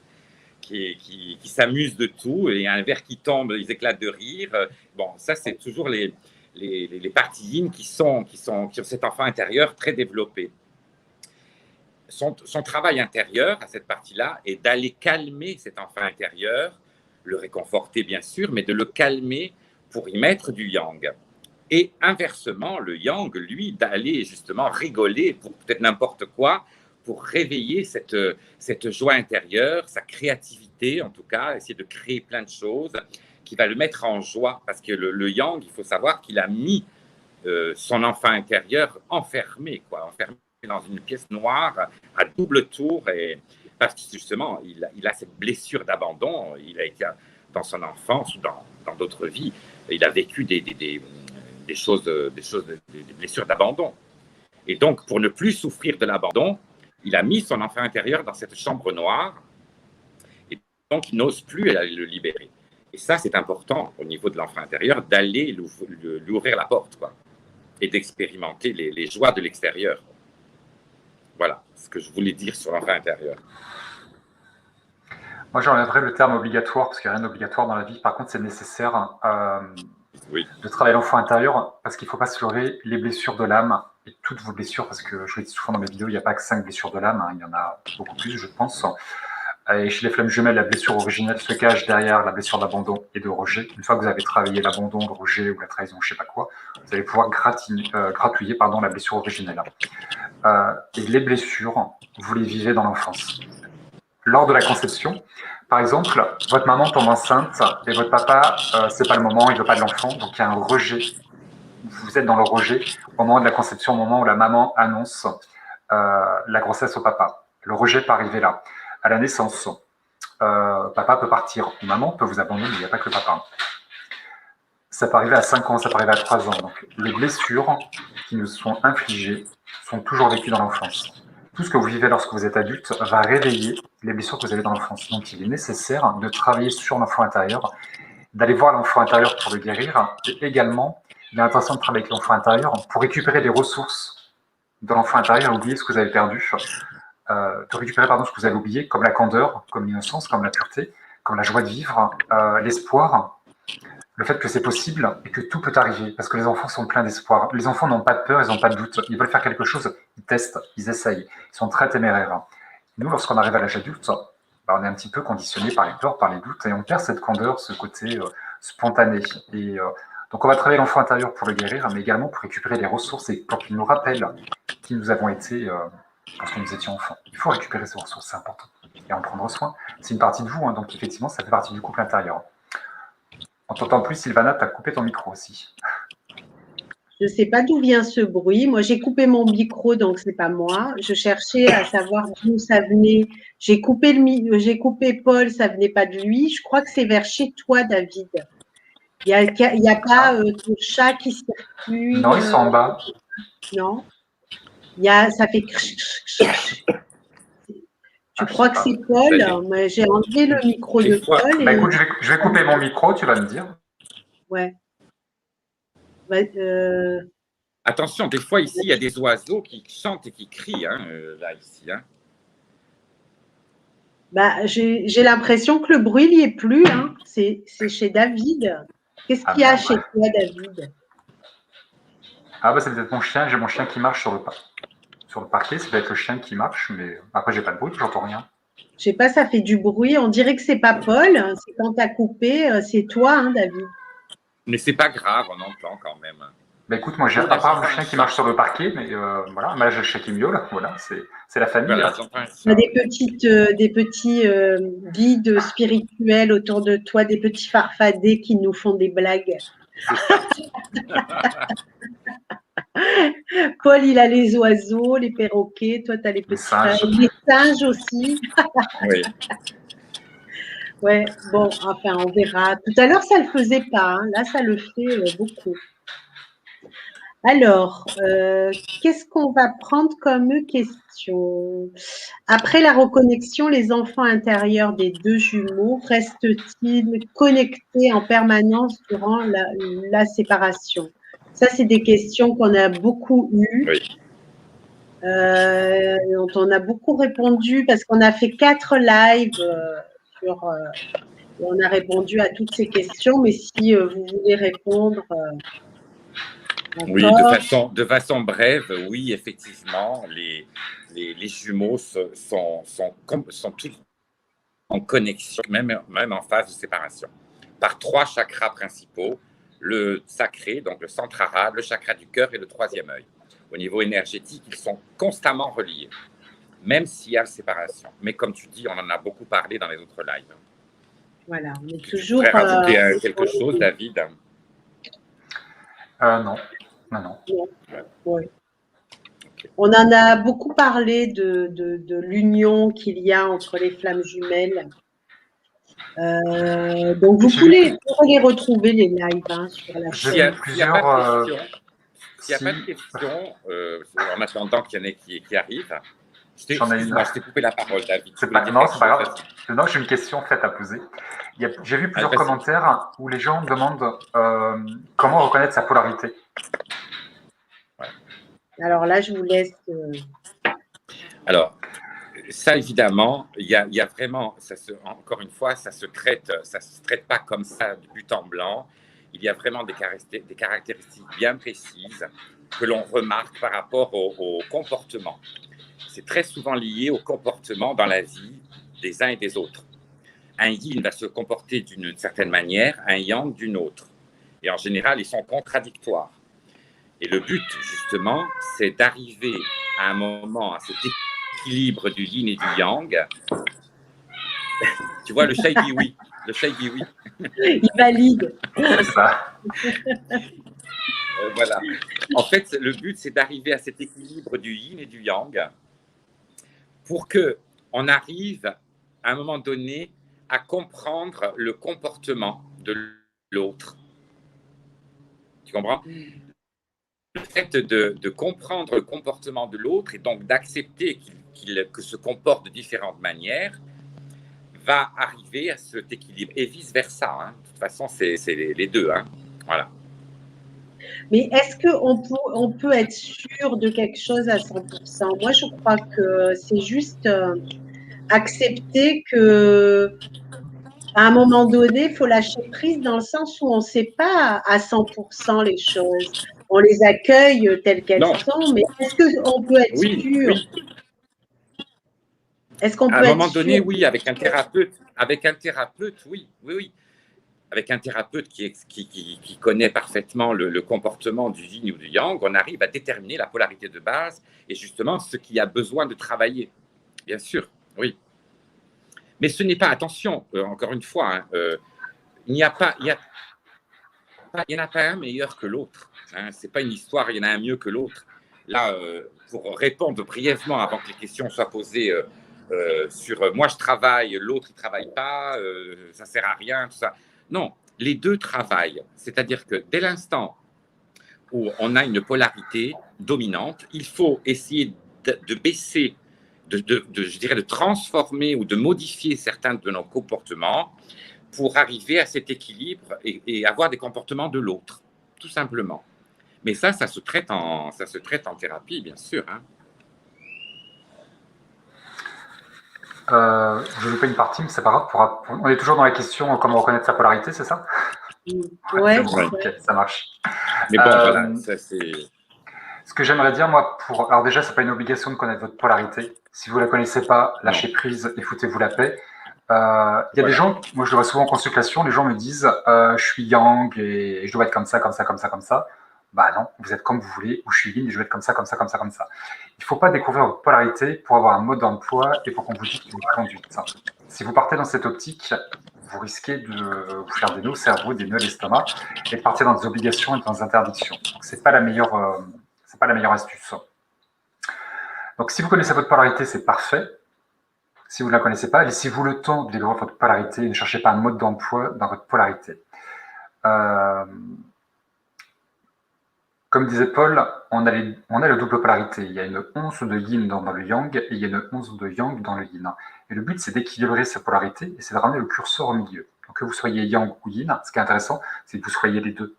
qui s'amusent de tout, et un verre qui tombe, ils éclatent de rire. Bon, ça, c'est toujours les parties yin qui ont cet enfant intérieur très développé. Son travail intérieur à cette partie-là est d'aller calmer cet enfant intérieur, le réconforter bien sûr, mais de le calmer pour y mettre du yang. Et inversement, le yang, lui, d'aller justement rigoler pour peut-être n'importe quoi, pour réveiller cette joie intérieure, sa créativité en tout cas, essayer de créer plein de choses qui va le mettre en joie. Parce que le yang, il faut savoir qu'il a mis son enfant intérieur enfermé dans une pièce noire à double tour, et parce que justement, il a cette blessure d'abandon. Il a été dans son enfance ou dans d'autres vies, il a vécu des blessures d'abandon. Et donc, pour ne plus souffrir de l'abandon, il a mis son enfant intérieur dans cette chambre noire, et donc il n'ose plus le libérer. Et ça, c'est important au niveau de l'enfant intérieur, d'aller lui ouvrir la porte, quoi, et d'expérimenter les joies de l'extérieur. Voilà ce que je voulais dire sur l'enfant intérieur. Moi, j'enlèverais le terme obligatoire, parce qu'il n'y a rien d'obligatoire dans la vie. Par contre, c'est nécessaire de travailler l'enfant intérieur, parce qu'il ne faut pas se leurrer, les blessures de l'âme, et toutes vos blessures, parce que je le dis souvent dans mes vidéos, il n'y a pas que 5 blessures de l'âme, hein, il y en a beaucoup plus, je pense. Et chez les flammes jumelles, la blessure originelle se cache derrière la blessure d'abandon et de rejet. Une fois que vous avez travaillé l'abandon, le rejet ou la trahison, je ne sais pas quoi, vous allez pouvoir gratouiller la blessure originelle. Et les blessures, vous les vivez dans l'enfance. Lors de la conception, par exemple, votre maman tombe enceinte et votre papa, c'est pas le moment, il ne veut pas de l'enfant, donc il y a un rejet. Vous êtes dans le rejet au moment de la conception, au moment où la maman annonce la grossesse au papa. Le rejet peut arriver là. À la naissance, papa peut partir, maman peut vous abandonner, mais il n'y a pas que le papa. Ça peut arriver à 5 ans, ça peut arriver à 3 ans. Donc, les blessures qui nous sont infligées sont toujours vécues dans l'enfance. Tout ce que vous vivez lorsque vous êtes adulte va réveiller les blessures que vous avez dans l'enfance. Donc, il est nécessaire de travailler sur l'enfant intérieur, d'aller voir l'enfant intérieur pour le guérir, et également il a l'intention de travailler avec l'enfant intérieur pour récupérer des ressources de l'enfant intérieur et oublier ce que vous avez perdu. De récupérer ce que vous avez oublié, comme la candeur, comme l'innocence, comme la pureté, comme la joie de vivre, l'espoir, le fait que c'est possible et que tout peut arriver, parce que les enfants sont pleins d'espoir. Les enfants n'ont pas de peur, ils n'ont pas de doute. Ils veulent faire quelque chose, ils testent, ils essayent. Ils sont très téméraires. Nous, lorsqu'on arrive à l'âge adulte, on est un petit peu conditionné par les peurs, par les doutes, et on perd cette candeur, ce côté spontané. Et donc on va travailler l'enfant intérieur pour le guérir, mais également pour récupérer des ressources et pour qu'il nous rappelle qui nous avons été lorsque nous étions enfants. Il faut récupérer ces ressources, c'est important. Et en prendre soin. C'est une partie de vous, donc effectivement, ça fait partie du couple intérieur. On t'entend plus, Sylvana, tu as coupé ton micro aussi. Je ne sais pas d'où vient ce bruit. Moi, j'ai coupé mon micro, donc c'est pas moi. Je cherchais à savoir d'où ça venait. J'ai coupé Paul, ça venait pas de lui. Je crois que c'est vers chez toi, David. Il y a pas ton chat qui circule. Non, ils sont en bas. Non. Ça fait. Tu crois que c'est Paul? Mais j'ai enlevé le micro de Paul. Bah, écoute, je vais couper mon micro, tu vas me dire. Ouais. Attention, des fois ici, il y a des oiseaux qui chantent et qui crient, là, ici. Bah, j'ai l'impression que le bruit n'y est plus. C'est chez David. Qu'est-ce qu'il y a chez toi, David? Ah, bah, c'est peut-être mon chien. J'ai mon chien qui marche sur le parquet. C'est peut-être le chien qui marche, mais après, j'ai pas de bruit, j'entends rien. Je sais pas, ça fait du bruit. On dirait que c'est pas Paul. C'est quand tu as coupé, c'est toi, David. Mais c'est pas grave, on entend quand même. Bah écoute, moi j'ai à part le chien qui marche sur le parquet, mais voilà, moi j'ai le chien qui miaule, voilà, c'est la famille. Voilà, tu as des petits guides spirituels autour de toi, des petits farfadets qui nous font des blagues. Paul, il a les oiseaux, les perroquets, toi tu as les petits les singes aussi. Oui. Ouais, bon, enfin, on verra. Tout à l'heure, ça ne le faisait pas. Là, ça le fait beaucoup. Alors, qu'est-ce qu'on va prendre comme question? Après la reconnexion, les enfants intérieurs des deux jumeaux restent-ils connectés en permanence durant la séparation? Ça, c'est des questions qu'on a beaucoup eues. Oui. Dont on a beaucoup répondu parce qu'on a fait 4 lives on a répondu à toutes ces questions, mais si vous voulez répondre. Oui, de façon brève, oui, effectivement, les jumeaux sont tous en connexion, même en phase de séparation, par 3 chakras principaux, le sacré, donc le centre arabe, le chakra du cœur et le 3e œil. Au niveau énergétique, ils sont constamment reliés, même s'il y a séparation. Mais comme tu dis, on en a beaucoup parlé dans les autres lives. Voilà, on est toujours. Tu voudrais rajouter quelque chose, David? Non. Ouais. Okay. On en a beaucoup parlé de l'union qu'il y a entre les flammes jumelles. Donc, vous pouvez les retrouver, les lives, sur la chaîne. S'il n'y a pas de questions, en attendant qu'il y en ait qui arrivent, je t'ai coupé la parole, David. C'est pas grave. Non, j'ai une question faite à poser. J'ai vu plusieurs commentaires où les gens demandent comment reconnaître sa polarité. Ouais. Alors là, je vous laisse. Alors, ça, évidemment, il y a vraiment, encore une fois, ça se traite pas comme ça de but en blanc. Il y a vraiment des caractéristiques bien précises que l'on remarque par rapport au comportement. C'est très souvent lié au comportement dans la vie des uns et des autres. Un yin va se comporter d'une certaine manière, un yang d'une autre. Et en général, ils sont contradictoires. Et le but, justement, c'est d'arriver à un moment, à cet équilibre du yin et du yang. Tu vois, le chat, il dit oui. Le chat, il dit oui. Il valide. C'est ça. Voilà. En fait, le but, c'est d'arriver à cet équilibre du yin et du yang pour qu'on arrive, à un moment donné, à comprendre le comportement de l'autre. Tu comprends? Le fait de comprendre le comportement de l'autre et donc d'accepter qu'il se comporte de différentes manières va arriver à cet équilibre et vice-versa. De toute façon, c'est les deux. Voilà. Mais est-ce qu'on peut être sûr de quelque chose à 100%? Moi, je crois que c'est juste accepter que à un moment donné, il faut lâcher prise dans le sens où on ne sait pas à 100% les choses. On les accueille telles qu'elles Non, sont, mais est-ce qu'on peut être oui, sûr? oui. Est-ce qu'on À peut un être moment sûr? donné, oui, avec un thérapeute, oui, oui, oui. Avec un thérapeute qui connaît parfaitement le comportement du yin ou du yang, on arrive à déterminer la polarité de base et justement ce qui a besoin de travailler. Bien sûr, oui. Mais ce n'est pas, attention, encore une fois, hein, il n'y a pas, il y en a pas un meilleur que l'autre. Hein, c'est pas une histoire, il y en a un mieux que l'autre. Là, pour répondre brièvement avant que les questions soient posées sur moi je travaille, l'autre il travaille pas, ça sert à rien, tout ça. Non, les deux travaillent. C'est-à-dire que dès l'instant où on a une polarité dominante, il faut essayer de baisser, je dirais, de transformer ou de modifier certains de nos comportements pour arriver à cet équilibre et avoir des comportements de l'autre, tout simplement. Mais ça se traite en thérapie, bien sûr. Hein. Je loupé une partie, mais c'est pas grave. On est toujours dans la question comment reconnaître sa polarité, c'est ça? Ouais, C'est bon, ok, ça marche. Mais bon, voilà, ça c'est... Ce que j'aimerais dire, moi, alors déjà, c'est pas une obligation de connaître votre polarité. Si vous la connaissez pas, lâchez prise et foutez-vous la paix. Il y a des gens, moi je le vois souvent en consultation, les gens me disent je suis yang et je dois être comme ça, comme ça, comme ça, comme ça. Bah non, vous êtes comme vous voulez, ou je suis yin et je dois être comme ça, comme ça, comme ça, comme ça. Il ne faut pas découvrir votre polarité pour avoir un mode d'emploi et pour qu'on vous dise une conduite. Si vous partez dans cette optique, vous risquez de vous faire des nœuds au cerveau, des nœuds à l'estomac et de partir dans des obligations et dans des interdictions. Donc c'est pas la meilleure astuce. Donc si vous connaissez votre polarité, c'est parfait. Si vous ne la connaissez pas, laissez-vous le temps de découvrir votre polarité et ne cherchez pas un mode d'emploi dans votre polarité. Comme disait Paul, on a la double polarité. Il y a une once de yin dans le yang et il y a une once de yang dans le yin. Et le but, c'est d'équilibrer ces polarités et c'est de ramener le curseur au milieu. Donc que vous soyez yang ou yin, ce qui est intéressant, c'est que vous soyez les deux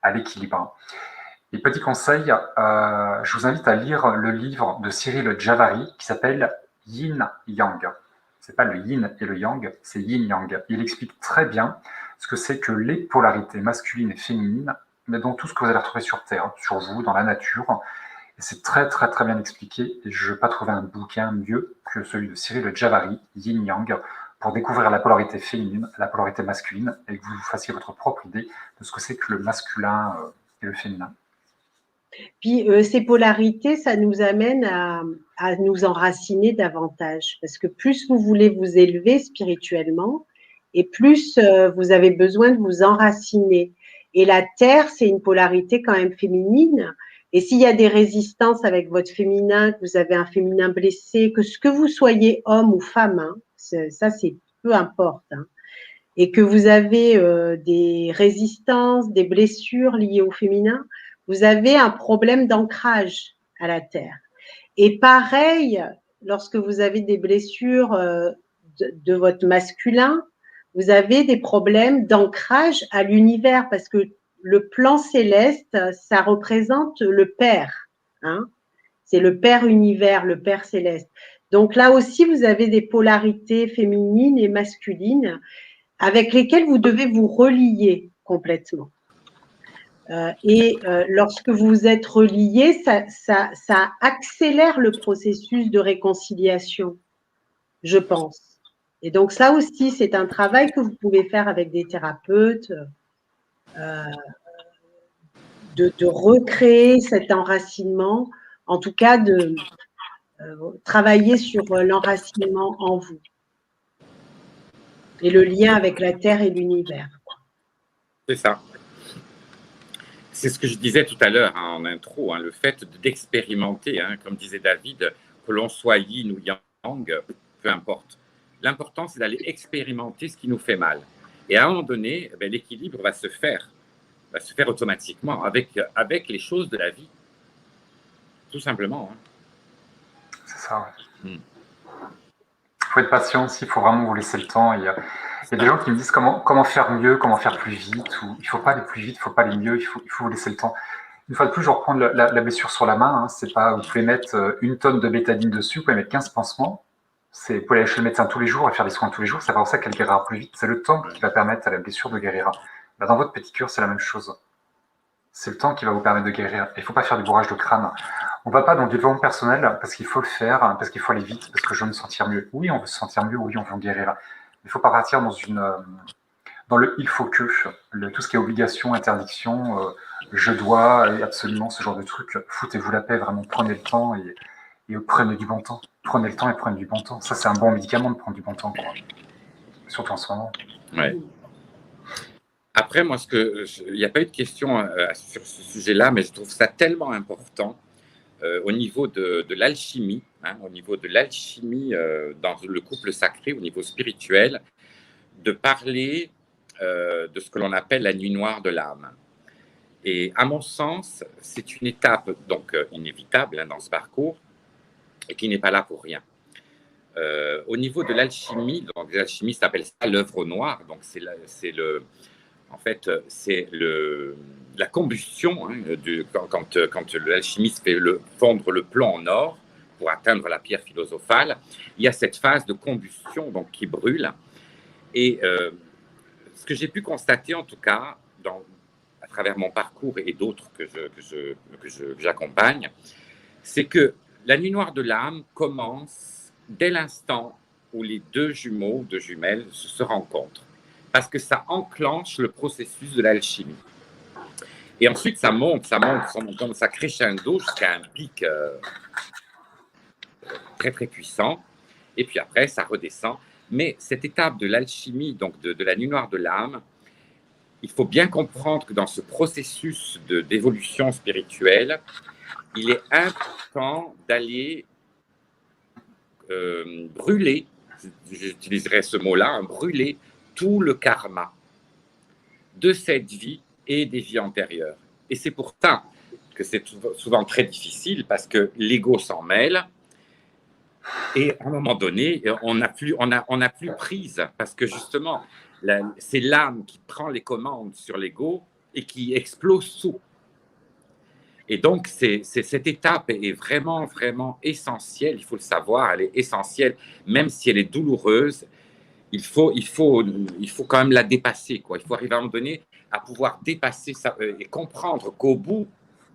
à l'équilibre. Et petit conseil, je vous invite à lire le livre de Cyril Djavari qui s'appelle Yin Yang. C'est pas le yin et le yang, c'est yin yang. Il explique très bien ce que c'est que les polarités masculines et féminines, mais dans tout ce que vous allez retrouver sur Terre, sur vous, dans la nature. Et c'est très très très bien expliqué. Et je n'ai pas trouvé un bouquin mieux que celui de Cyril Djavari, Yin Yang, pour découvrir la polarité féminine, la polarité masculine, et que vous fassiez votre propre idée de ce que c'est que le masculin et le féminin. Puis ces polarités, ça nous amène à nous enraciner davantage. Parce que plus vous voulez vous élever spirituellement, et plus vous avez besoin de vous enraciner. Et la Terre, c'est une polarité quand même féminine. Et s'il y a des résistances avec votre féminin, que vous avez un féminin blessé, que ce que vous soyez homme ou femme, hein, ça c'est peu importe, hein, et que vous avez des résistances, des blessures liées au féminin, vous avez un problème d'ancrage à la terre. Et pareil, lorsque vous avez des blessures de votre masculin, vous avez des problèmes d'ancrage à l'univers parce que le plan céleste, ça représente le Père. Hein, c'est le Père univers, le Père céleste. Donc là aussi, vous avez des polarités féminines et masculines avec lesquelles vous devez vous relier complètement. Lorsque vous êtes relié, ça accélère le processus de réconciliation, je pense. Et donc ça aussi, c'est un travail que vous pouvez faire avec des thérapeutes, de recréer cet enracinement, en tout cas de travailler sur l'enracinement en vous et le lien avec la Terre et l'univers. C'est ça. C'est ce que je disais tout à l'heure hein, en intro, hein, le fait d'expérimenter, hein, comme disait David, que l'on soit yin ou yang, peu importe. L'important, c'est d'aller expérimenter ce qui nous fait mal. Et à un moment donné, ben, l'équilibre va se faire automatiquement avec les choses de la vie. Tout simplement. Hein. C'est ça, ouais. faut être patient aussi, il faut vraiment vous laisser le temps. Il y a des gens qui me disent comment faire mieux, comment faire plus vite, ou il ne faut pas aller plus vite, il ne faut pas aller mieux, il faut vous laisser le temps. Une fois de plus, je reprends la blessure sur la main. Hein, c'est pas, vous pouvez mettre 1 tonne de bétadine dessus, vous pouvez mettre 15 pansements. Vous pouvez aller chez le médecin tous les jours et faire des soins tous les jours. C'est pour ça qu'elle guérira plus vite. C'est le temps qui va permettre à la blessure de guérir. Bah, dans votre pédicure, c'est la même chose. C'est le temps qui va vous permettre de guérir. Il ne faut pas faire du bourrage de crâne. On ne va pas dans le développement personnel parce qu'il faut le faire, parce qu'il faut aller vite, parce que je veux me sentir mieux. Oui, on veut se sentir mieux, oui, on veut guérir. Il ne faut pas partir dans le il faut que, tout ce qui est obligation, interdiction, je dois, et absolument ce genre de truc. Foutez-vous la paix, vraiment, prenez le temps et prenez du bon temps. Prenez le temps et prenez du bon temps. Ça, c'est un bon médicament de prendre du bon temps, quoi. Surtout en ce moment. Ouais. Après, moi, il n'y a pas eu de question sur ce sujet-là, mais je trouve ça tellement important au niveau de l'alchimie, hein, au niveau de l'alchimie dans le couple sacré, au niveau spirituel, de parler de ce que l'on appelle la nuit noire de l'âme. Et à mon sens, c'est une étape donc inévitable hein, dans ce parcours et qui n'est pas là pour rien. Au niveau de l'alchimie, donc l'alchimie s'appelle ça l'œuvre noire, donc c'est la combustion hein, quand l'alchimiste fait fondre le plomb en or pour atteindre la pierre philosophale. Il y a cette phase de combustion donc, qui brûle. Et ce que j'ai pu constater, en tout cas, à travers mon parcours et d'autres que j'accompagne, c'est que la nuit noire de l'âme commence dès l'instant où les deux jumeaux, deux jumelles se rencontrent. Parce que ça enclenche le processus de l'alchimie. Et ensuite, ça monte, comme ça crescendo jusqu'à un pic très, très puissant. Et puis après, ça redescend. Mais cette étape de l'alchimie, donc de la nuit noire de l'âme, il faut bien comprendre que dans ce processus d'évolution spirituelle, il est important d'aller brûler, j'utiliserai ce mot-là, hein, brûler tout le karma de cette vie et des vies antérieures. Et c'est pour ça que c'est souvent très difficile parce que l'ego s'en mêle et à un moment donné, on n'a plus prise parce que justement, c'est l'âme qui prend les commandes sur l'ego et qui explose tout. Et donc, cette étape est vraiment, vraiment essentielle. Il faut le savoir, elle est essentielle, même si elle est douloureuse. Il faut quand même la dépasser, quoi. Il faut arriver à un moment donné à pouvoir dépasser ça et comprendre qu'au bout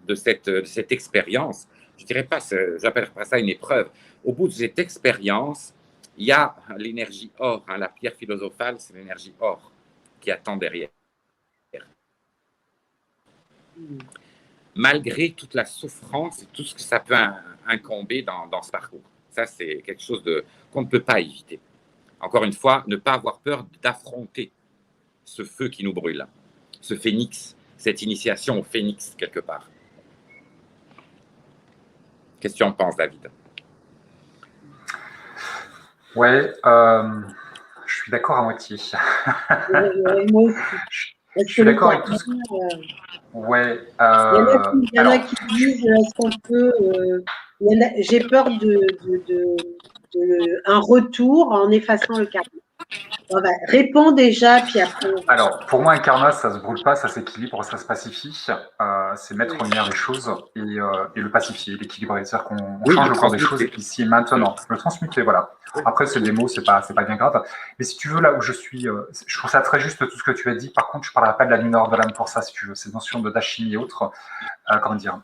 de cette expérience, je dirais pas, j'appelle pas ça une épreuve, au bout de cette expérience, il y a l'énergie or, hein, la pierre philosophale, c'est l'énergie or qui attend derrière. Malgré toute la souffrance et tout ce que ça peut incomber dans ce parcours. Ça, c'est quelque chose qu'on ne peut pas éviter. Encore une fois, ne pas avoir peur d'affronter ce feu qui nous brûle, ce phénix, cette initiation au phénix quelque part. Qu'est-ce que tu en penses, David? Ouais, je suis d'accord à moitié. Moi aussi. Je suis d'accord avec tout ce que... Ouais. Il y en a qui disent est-ce qu'on peut. J'ai peur un retour en effaçant le karma. Réponds déjà, puis après. Alors, pour moi, un karma, ça se brûle pas, ça s'équilibre, ça se pacifie. C'est mettre en lumière les choses et le pacifier, l'équilibrer. C'est-à-dire qu'on change le cours des choses ici et maintenant. Le transmuter, voilà. Après, c'est des mots, c'est pas bien grave. Mais si tu veux, là où je suis, je trouve ça très juste tout ce que tu as dit. Par contre, je ne parlerai pas de la nuit noire de l'âme pour ça, si tu veux. Ces notions de d'alchimie et autres. Comment dire?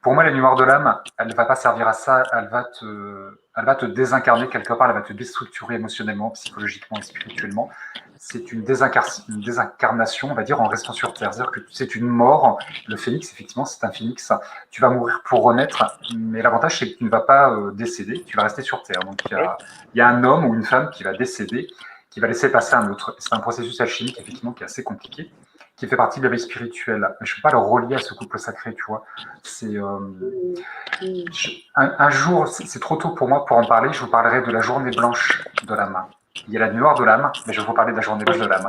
Pour moi, la nuit noire de l'âme, elle ne va pas servir à ça. Elle va te désincarner quelque part. Elle va te déstructurer émotionnellement, psychologiquement et spirituellement. C'est une désincarnation, on va dire, en restant sur Terre. C'est-à-dire que c'est une mort. Le phénix, effectivement, c'est un phénix. Tu vas mourir pour renaître, mais l'avantage, c'est que tu ne vas pas décéder. Tu vas rester sur Terre. Donc, il y a un homme ou une femme qui va décéder, qui va laisser passer un autre. C'est un processus alchimique, effectivement, qui est assez compliqué, qui fait partie de la vie spirituelle. Mais je ne peux pas le relier à ce couple sacré, tu vois. C'est un jour, c'est trop tôt pour moi pour en parler. Je vous parlerai de la journée blanche de l'âme. Il y a la nuit noire de l'âme, mais je vais vous parler de la journée blanche de l'âme.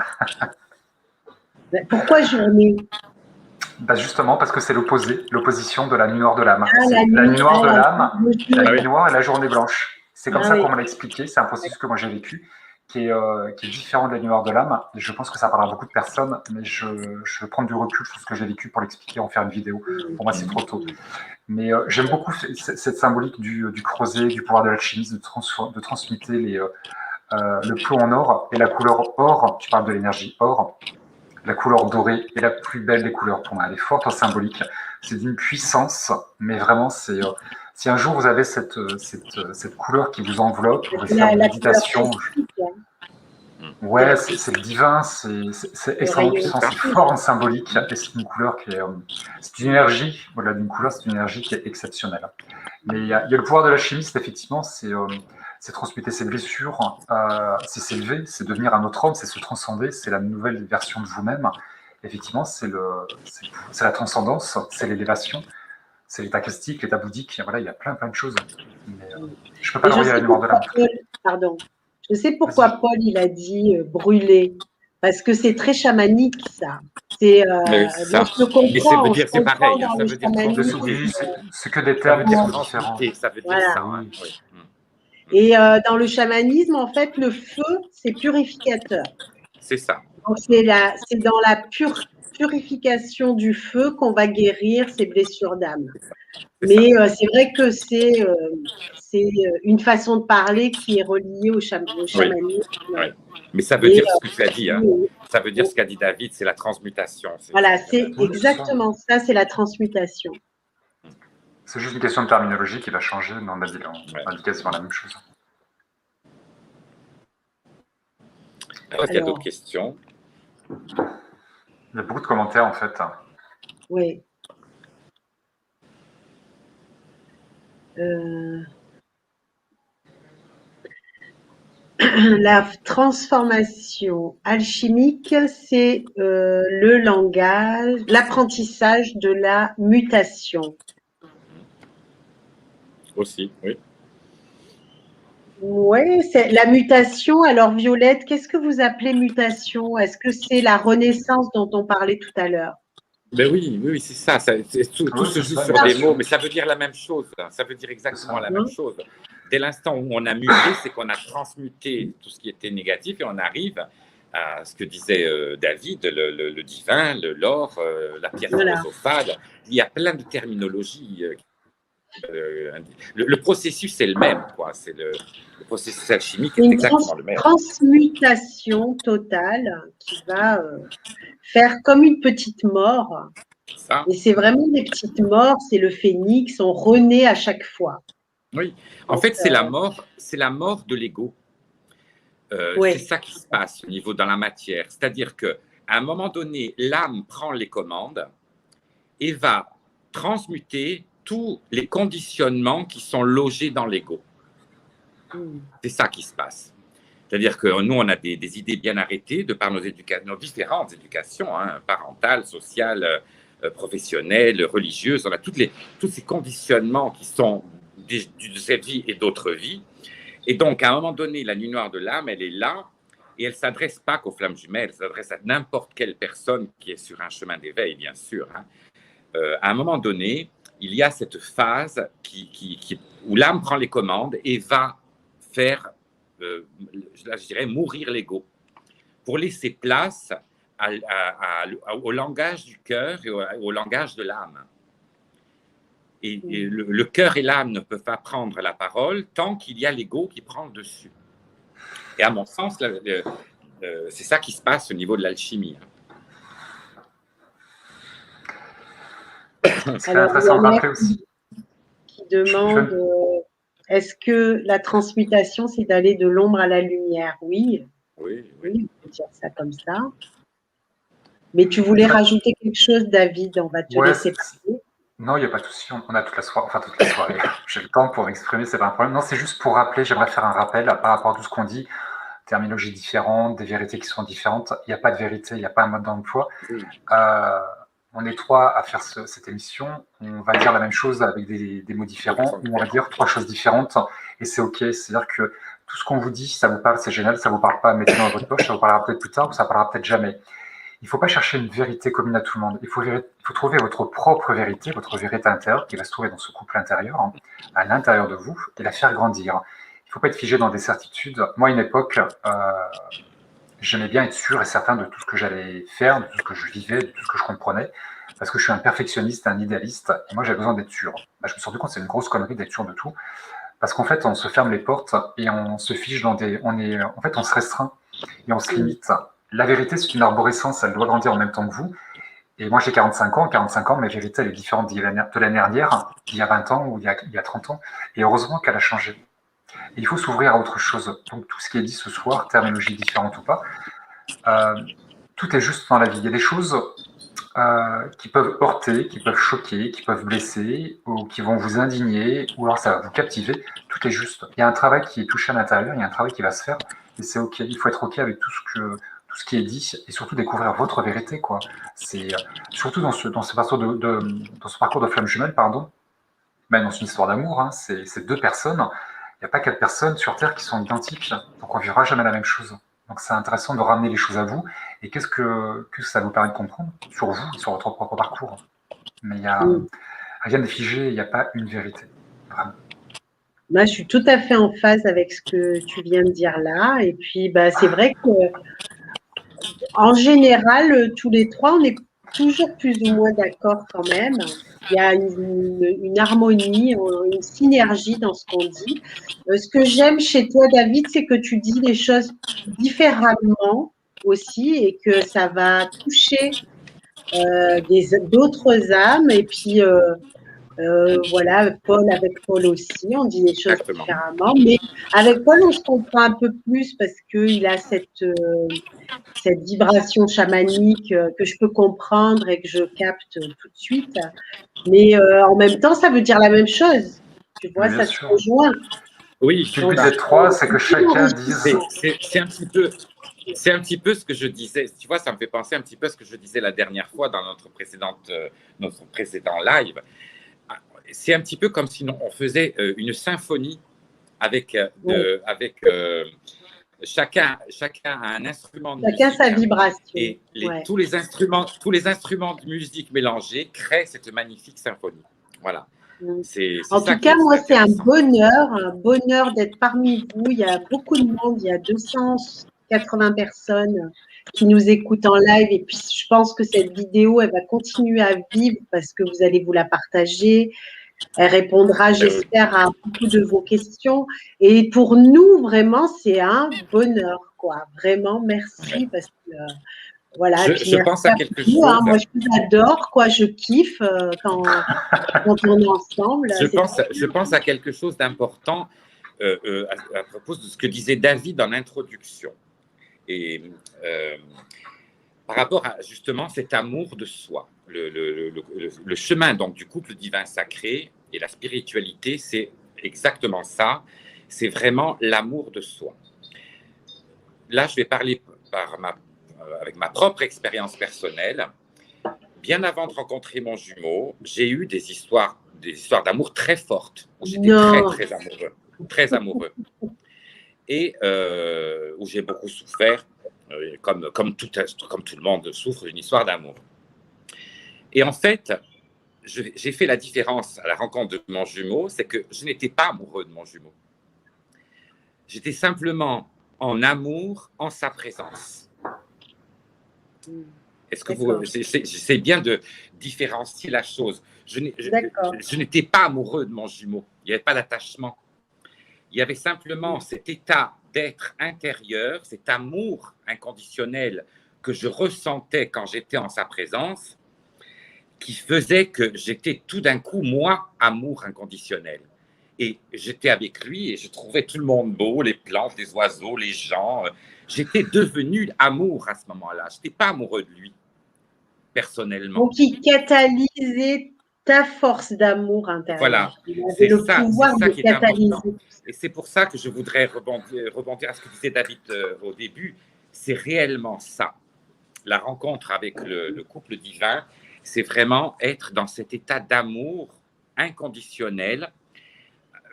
Pourquoi journée? Justement parce que c'est l'opposition de la nuit noire de l'âme. La nuit noire de l'âme, la nuit noire et la journée blanche. C'est comme ça qu'on me l'a expliqué, c'est un processus que moi j'ai vécu, qui est différent de la nuit de l'âme, et je pense que ça parlera à beaucoup de personnes, mais je vais prendre du recul sur ce que j'ai vécu pour l'expliquer, en faire une vidéo. Pour moi, c'est trop tôt. Mais j'aime beaucoup cette symbolique du creuset, du pouvoir de l'alchimiste, de transmuter le plomb en or, et la couleur or, tu parles de l'énergie or, la couleur dorée est la plus belle des couleurs pour moi. Elle est forte en symbolique. C'est d'une puissance, mais vraiment, si un jour vous avez cette couleur qui vous enveloppe, vous pouvez faire une méditation. Ouais, c'est le divin, c'est extrêmement puissant, c'est fort en symbolique, et c'est une couleur qui est. C'est une énergie, au-delà d'une couleur, c'est une énergie qui est exceptionnelle. Mais il y a le pouvoir de l'alchimiste, effectivement, c'est transmuter ses blessures, c'est s'élever, c'est devenir un autre homme, c'est se transcender, c'est la nouvelle version de vous-même. Effectivement, c'est la transcendance, c'est l'élévation, c'est l'état christique, l'état bouddhique. Voilà, il y a plein de choses. Mais, je ne peux pas le relier à la mémoire de l'âme. Pardon. Je sais pourquoi Paul il a dit brûler, parce que c'est très chamanique ça. C'est ça. je comprends, et ça veut dire c'est pareil, ça veut dire c'est que des termes différents. Ça veut dire ça. Hein, oui. Et dans le chamanisme, en fait, le feu, c'est purificateur. C'est ça. Donc, c'est dans la purification du feu qu'on va guérir ces blessures d'âme. Mais c'est vrai que c'est une façon de parler qui est reliée au chamanisme. Oui. Mais ça veut dire ce que tu as dit. Hein. Ça veut dire ce qu'a dit David, c'est la transmutation. Voilà, c'est exactement ça, c'est la transmutation. C'est juste une question de terminologie qui va changer, mais on a dit quasiment la même chose. Alors, il y a d'autres questions. Il y a beaucoup de commentaires, en fait. Oui. La transformation alchimique, c'est le langage, l'apprentissage de la mutation. Aussi, oui. Oui, c'est la mutation. Alors, Violette, qu'est-ce que vous appelez mutation? Est-ce que c'est la renaissance dont on parlait tout à l'heure? Ben oui, c'est ça. Tout se joue sur des mots, mais ça veut dire la même chose. Ça veut dire exactement la même chose. Dès l'instant où on a muté, c'est qu'on a transmuté tout ce qui était négatif et on arrive à ce que disait David, le divin, l'or, la pierre philosophale. Il y a plein de terminologies. Le processus est le même, quoi. C'est le processus alchimique est exactement le même. Une transmutation totale qui va faire comme une petite mort. Ça. Et c'est vraiment des petites morts, c'est le phénix, on renaît à chaque fois. Oui, en fait, c'est la mort de l'ego. C'est ça qui se passe au niveau dans la matière. C'est-à-dire qu'à un moment donné, l'âme prend les commandes et va transmuter tous les conditionnements qui sont logés dans l'ego. C'est ça qui se passe. C'est-à-dire que nous, on a des idées bien arrêtées de par nos différentes éducations, hein, parentales, sociales, professionnelles, religieuses. On a tous ces conditionnements qui sont de cette vie et d'autres vies. Et donc, à un moment donné, la nuit noire de l'âme, elle est là et elle ne s'adresse pas qu'aux flammes jumelles, elle s'adresse à n'importe quelle personne qui est sur un chemin d'éveil, bien sûr. Hein. À un moment donné, il y a cette phase où l'âme prend les commandes et va faire, je dirais, mourir l'ego pour laisser place au langage du cœur et au langage de l'âme. Et le cœur et l'âme ne peuvent pas prendre la parole tant qu'il y a l'ego qui prend le dessus. Et à mon sens, c'est ça qui se passe au niveau de l'alchimie. Alors, il y en a qui demandent est-ce que la transmutation, c'est d'aller de l'ombre à la lumière? Oui, on peut dire ça comme ça. Mais tu voulais rajouter quelque chose, David? On va te laisser parler. Non, il n'y a pas de souci, on a toute la soirée. J'ai le temps pour m'exprimer, c'est pas un problème. Non, c'est juste pour rappeler, j'aimerais faire un rappel par rapport à tout ce qu'on dit, terminologies différentes, des vérités qui sont différentes. Il n'y a pas de vérité, il n'y a pas un mode d'emploi. On est trois à faire cette émission, on va dire la même chose avec des mots différents, ou on va dire trois choses différentes, et c'est OK. C'est-à-dire que tout ce qu'on vous dit, si ça vous parle, c'est génial, ça ne vous parle pas, mettez-le dans votre poche, ça vous parlera peut-être plus tard, ou ça ne parlera peut-être jamais. Il ne faut pas chercher une vérité commune à tout le monde. Il faut trouver votre propre vérité, votre vérité intérieure, qui va se trouver dans ce couple intérieur, à l'intérieur de vous, et la faire grandir. Il faut pas être figé dans des certitudes. Moi, à une époque, j'aimais bien être sûr et certain de tout ce que j'allais faire, de tout ce que je vivais, de tout ce que je comprenais, parce que je suis un perfectionniste, un idéaliste, et moi, j'avais besoin d'être sûr. Bah, je me suis rendu compte que c'est une grosse connerie d'être sûr de tout, parce qu'en fait, on se ferme les portes et on se fige dans des... En fait, on se restreint et on se limite. La vérité, c'est une arborescence, elle doit grandir en même temps que vous. Et moi, j'ai 45 ans. 45 ans, ma vérité, elle est différente de l'année dernière, il y a 20 ans ou il y a 30 ans. Et heureusement qu'elle a changé. Et il faut s'ouvrir à autre chose. Donc, tout ce qui est dit ce soir, terminologie différente ou pas, tout est juste dans la vie. Il y a des choses qui peuvent heurter, qui peuvent choquer, qui peuvent blesser, ou qui vont vous indigner, ou alors ça va vous captiver. Tout est juste. Il y a un travail qui est touché à l'intérieur, il y a un travail qui va se faire, et c'est OK. Il faut être OK avec tout ce qui est dit, et surtout découvrir votre vérité, quoi. C'est surtout dans ce parcours de flamme jumelle, pardon, même dans une histoire d'amour, hein, c'est deux personnes. Il n'y a pas quatre personnes sur Terre qui sont identiques, donc on ne vivra jamais la même chose. Donc c'est intéressant de ramener les choses à vous. Et qu'est-ce que ça vous permet de comprendre sur vous et sur votre propre parcours. Mais il y a rien de figé, il n'y a pas une vérité. Vraiment. Moi, je suis tout à fait en phase avec ce que tu viens de dire là. Et puis, bah, c'est vrai que en général, tous les trois, on est toujours plus ou moins d'accord quand même. Il y a une harmonie, une synergie dans ce qu'on dit. Ce que j'aime chez toi, David, c'est que tu dis les choses différemment aussi et que ça va toucher d'autres âmes. Et puis, voilà, Paul avec Paul aussi, on dit les choses Exactement. différemment. Mais avec Paul, on se comprend un peu plus parce qu'il a cette vibration chamanique que je peux comprendre et que je capte tout de suite. Mais en même temps, ça veut dire la même chose. Tu vois, bien ça se sûr. rejoint. Oui, Le but des trois, c'est que chacun dise. C'est un petit peu ce que je disais. Tu vois, ça me fait penser un petit peu à ce que je disais la dernière fois dans notre précédent live. C'est un petit peu comme si on faisait une symphonie avec, chacun a un instrument de Chacun musique. sa vibration. Et tous les instruments de musique mélangés créent cette magnifique symphonie. Voilà. En tout cas, moi, c'est un bonheur d'être parmi vous. Il y a beaucoup de monde, il y a 280 personnes qui nous écoutent en live. Et puis, je pense que cette vidéo, elle va continuer à vivre parce que vous allez vous la partager. Elle répondra, j'espère, à beaucoup de vos questions. Et pour nous, vraiment, c'est un bonheur, quoi. Vraiment, merci parce que voilà. Je pense à quelque chose. Moi, je vous adore, quoi. Je kiffe quand on est ensemble. Je pense à quelque chose d'important à propos de ce que disait David en introduction. Et par rapport à justement cet amour de soi, le chemin donc du couple divin sacré et la spiritualité, c'est exactement ça. C'est vraiment l'amour de soi. Là, je vais parler avec ma propre expérience personnelle. Bien avant de rencontrer mon jumeau, j'ai eu des histoires d'amour très fortes, où j'étais très amoureux, et où j'ai beaucoup souffert, comme tout le monde souffre d'une histoire d'amour. Et en fait, j'ai fait la différence à la rencontre de mon jumeau, c'est que je n'étais pas amoureux de mon jumeau. J'étais simplement en amour en sa présence. Est-ce que j'essaie bien de différencier la chose. Je n'étais pas amoureux de mon jumeau. Il n'y avait pas d'attachement. Il y avait simplement cet état d'être intérieur, cet amour inconditionnel que je ressentais quand j'étais en sa présence, qui faisait que j'étais tout d'un coup, moi, amour inconditionnel. Et j'étais avec lui et je trouvais tout le monde beau, les plantes, les oiseaux, les gens. J'étais devenu amour à ce moment-là. Je n'étais pas amoureux de lui, personnellement. Donc, il catalysait ta force d'amour intérieur. Voilà, c'est ça qui est important. Et c'est pour ça que je voudrais rebondir à ce que disait David au début. C'est réellement ça. La rencontre avec le couple divin, c'est vraiment être dans cet état d'amour inconditionnel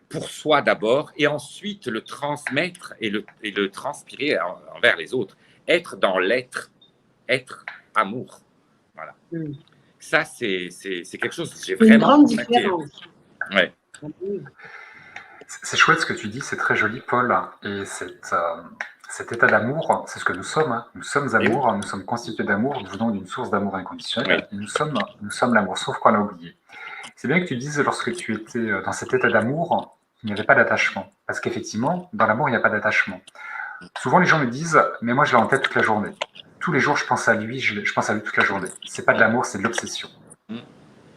pour soi d'abord, et ensuite le transmettre et le transpirer envers les autres. Être dans l'être, être amour. Voilà. Ça, c'est quelque chose que j'ai vraiment une grande différence. Ouais. C'est chouette ce que tu dis, c'est très joli, Paul. Et cet état d'amour, c'est ce que nous sommes. Hein. Nous sommes amour, nous sommes constitués d'amour, nous venons d'une source d'amour inconditionnel. Et nous sommes l'amour, sauf qu'on l'a oublié. C'est bien que tu dises, lorsque tu étais dans cet état d'amour, il n'y avait pas d'attachement. Parce qu'effectivement, dans l'amour, il n'y a pas d'attachement. Souvent, les gens me disent, mais moi, je l'ai en tête toute la journée. Tous les jours, je pense à lui, je pense à lui toute la journée. C'est pas de l'amour, c'est de l'obsession.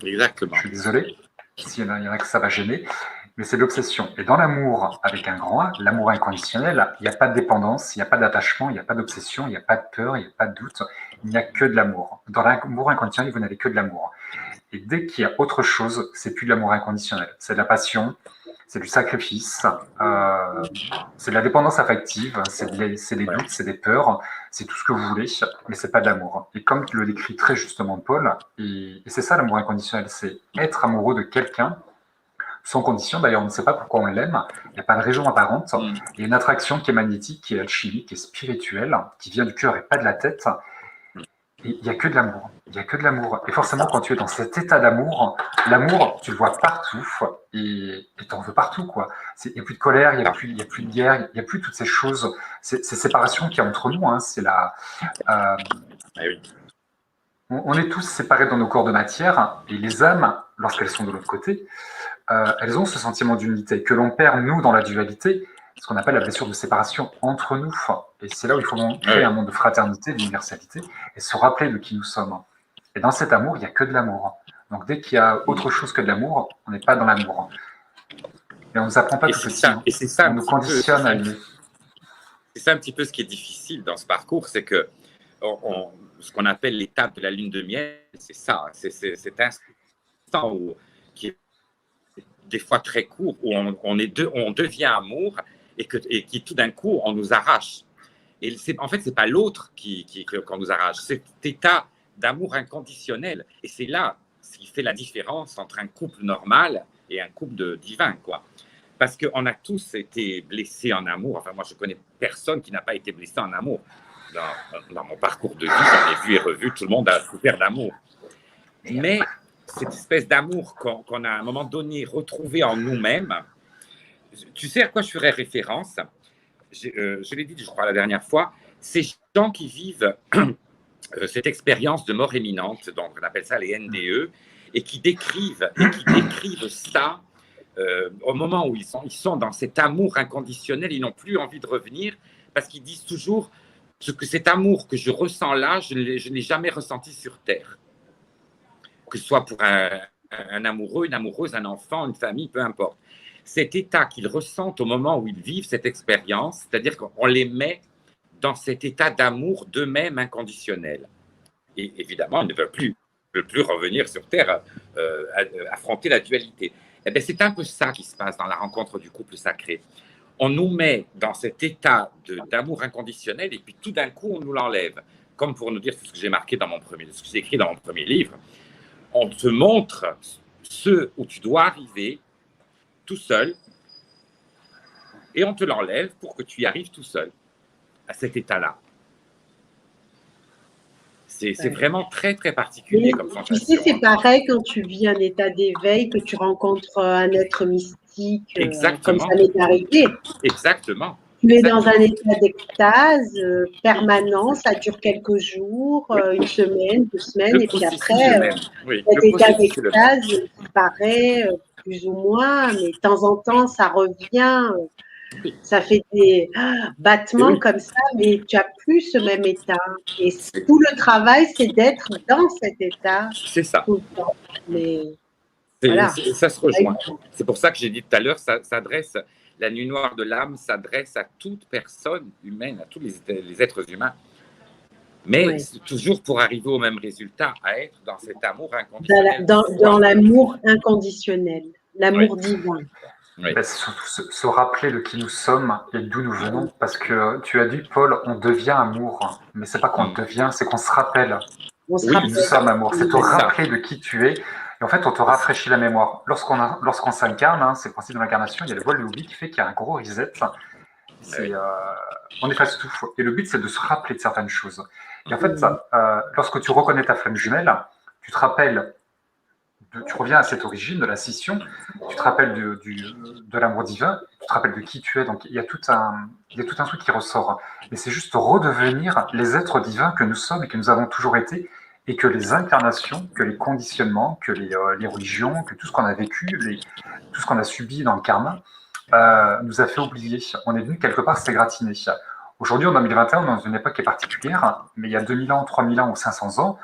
Exactement. Je suis désolé, s'il y en a que ça va gêner, mais c'est de l'obsession. Et dans l'amour, avec un grand A, l'amour inconditionnel, il n'y a pas de dépendance, il n'y a pas d'attachement, il n'y a pas d'obsession, il n'y a pas de peur, il n'y a pas de doute, il n'y a que de l'amour. Dans l'amour inconditionnel, vous n'avez que de l'amour. Et dès qu'il y a autre chose, c'est plus de l'amour inconditionnel. C'est de la passion, c'est du sacrifice, c'est de la dépendance affective, c'est des doutes, c'est des peurs, c'est tout ce que vous voulez, mais c'est pas de l'amour. Et comme le décrit très justement Paul, et c'est ça l'amour inconditionnel, c'est être amoureux de quelqu'un sans condition. D'ailleurs, on ne sait pas pourquoi on l'aime, il n'y a pas de raison apparente. Il y a une attraction qui est magnétique, qui est alchimique, qui est spirituelle, qui vient du cœur et pas de la tête. Et il n'y a que de l'amour. Il n'y a que de l'amour. Et forcément, quand tu es dans cet état d'amour, l'amour, tu le vois partout et tu en veux partout, quoi. Il n'y a plus de colère, il n'y a plus de guerre, il n'y a plus toutes ces choses, ces séparations qu'il y a entre nous. Hein, c'est la, on est tous séparés dans nos corps de matière et les âmes, lorsqu'elles sont de l'autre côté, elles ont ce sentiment d'unité que l'on perd, nous, dans la dualité, ce qu'on appelle la blessure de séparation entre nous. Et c'est là où il faut créer un monde de fraternité, d'universalité, et se rappeler de qui nous sommes. Et dans cet amour, il n'y a que de l'amour. Donc dès qu'il y a autre chose que de l'amour, on n'est pas dans l'amour. Et on ne nous apprend pas tout ceci. Et c'est ça, on nous conditionne à aimer. C'est ça un petit peu ce qui est difficile dans ce parcours, c'est que ce qu'on appelle l'étape de la lune de miel, c'est ça, c'est cet instant qui est des fois très court, où on devient amour et qui tout d'un coup, on nous arrache. Et en fait, ce n'est pas l'autre qu'on nous arrache, c'est cet état d'amour inconditionnel. Et c'est là ce qui fait la différence entre un couple normal et un couple divin, quoi. Parce qu'on a tous été blessés en amour. Enfin, moi, je connais personne qui n'a pas été blessé en amour. Dans mon parcours de vie, j'en ai vu et revu, tout le monde a souffert d'amour. Mais cette espèce d'amour qu'on a à un moment donné retrouvé en nous-mêmes, tu sais à quoi je ferais référence? Je l'ai dit, je crois, la dernière fois, ces gens qui vivent cette expérience de mort imminente, donc on appelle ça les NDE, et qui décrivent ça au moment où ils sont dans cet amour inconditionnel, ils n'ont plus envie de revenir parce qu'ils disent toujours que cet amour que je ressens là, je ne l'ai jamais ressenti sur Terre. Que ce soit pour un amoureux, une amoureuse, un enfant, une famille, peu importe. Cet état qu'ils ressentent au moment où ils vivent cette expérience, c'est-à-dire qu'on les met dans cet état d'amour d'eux-mêmes inconditionnel. Et évidemment, ils ne veulent plus revenir sur Terre, affronter la dualité. Eh bien, c'est un peu ça qui se passe dans la rencontre du couple sacré. On nous met dans cet état d'amour inconditionnel et puis tout d'un coup, on nous l'enlève. Comme pour nous dire, c'est ce que j'ai marqué ce que j'ai écrit dans mon premier livre, on te montre ce où tu dois arriver tout seul et on te l'enlève pour que tu y arrives tout seul à cet état-là. C'est vraiment très, très particulier comme sensation. Tu sais, c'est pareil quand tu vis un état d'éveil, que tu rencontres un être mystique, comme ça m'est arrivé. Exactement. Tu es dans un état d'extase permanent, ça dure quelques jours, une semaine, 2 semaines, et puis après, cet état d'extase disparaît plus ou moins, mais de temps en temps, ça revient. Ça fait des battements comme ça, mais tu n'as plus ce même état. Et tout le travail, c'est d'être dans cet état. C'est ça. Tout le temps. Mais voilà. Ça se rejoint. C'est pour ça que j'ai dit tout à l'heure, la nuit noire de l'âme s'adresse à toute personne humaine, à tous les êtres humains. Mais c'est toujours pour arriver au même résultat, à être dans cet amour inconditionnel. Dans l'amour inconditionnel, l'amour divin. Oui. C'est surtout se rappeler de qui nous sommes et d'où nous venons, parce que tu as dit, Paul, on devient amour, mais c'est pas qu'on devient, c'est qu'on se rappelle. Nous sommes amour, c'est te rappeler de qui tu es, et en fait on te rafraîchit la mémoire. Lorsqu'on s'incarne, hein, c'est le principe de l'incarnation, il y a le voile de l'oubli qui fait qu'il y a un gros reset, on efface tout, et le but c'est de se rappeler de certaines choses. Et en fait, lorsque tu reconnais ta flamme jumelle, tu te rappelles tu reviens à cette origine de la scission, tu te rappelles de l'amour divin, tu te rappelles de qui tu es, donc il y a tout un truc qui ressort. Et c'est juste redevenir les êtres divins que nous sommes et que nous avons toujours été, et que les incarnations, que les conditionnements, que les religions, que tout ce qu'on a vécu, tout ce qu'on a subi dans le karma, nous a fait oublier. On est venu quelque part s'égratigner. Aujourd'hui, en 2021, on est dans une époque qui est particulière, mais il y a 2000 ans, 3000 ans ou 500 ans,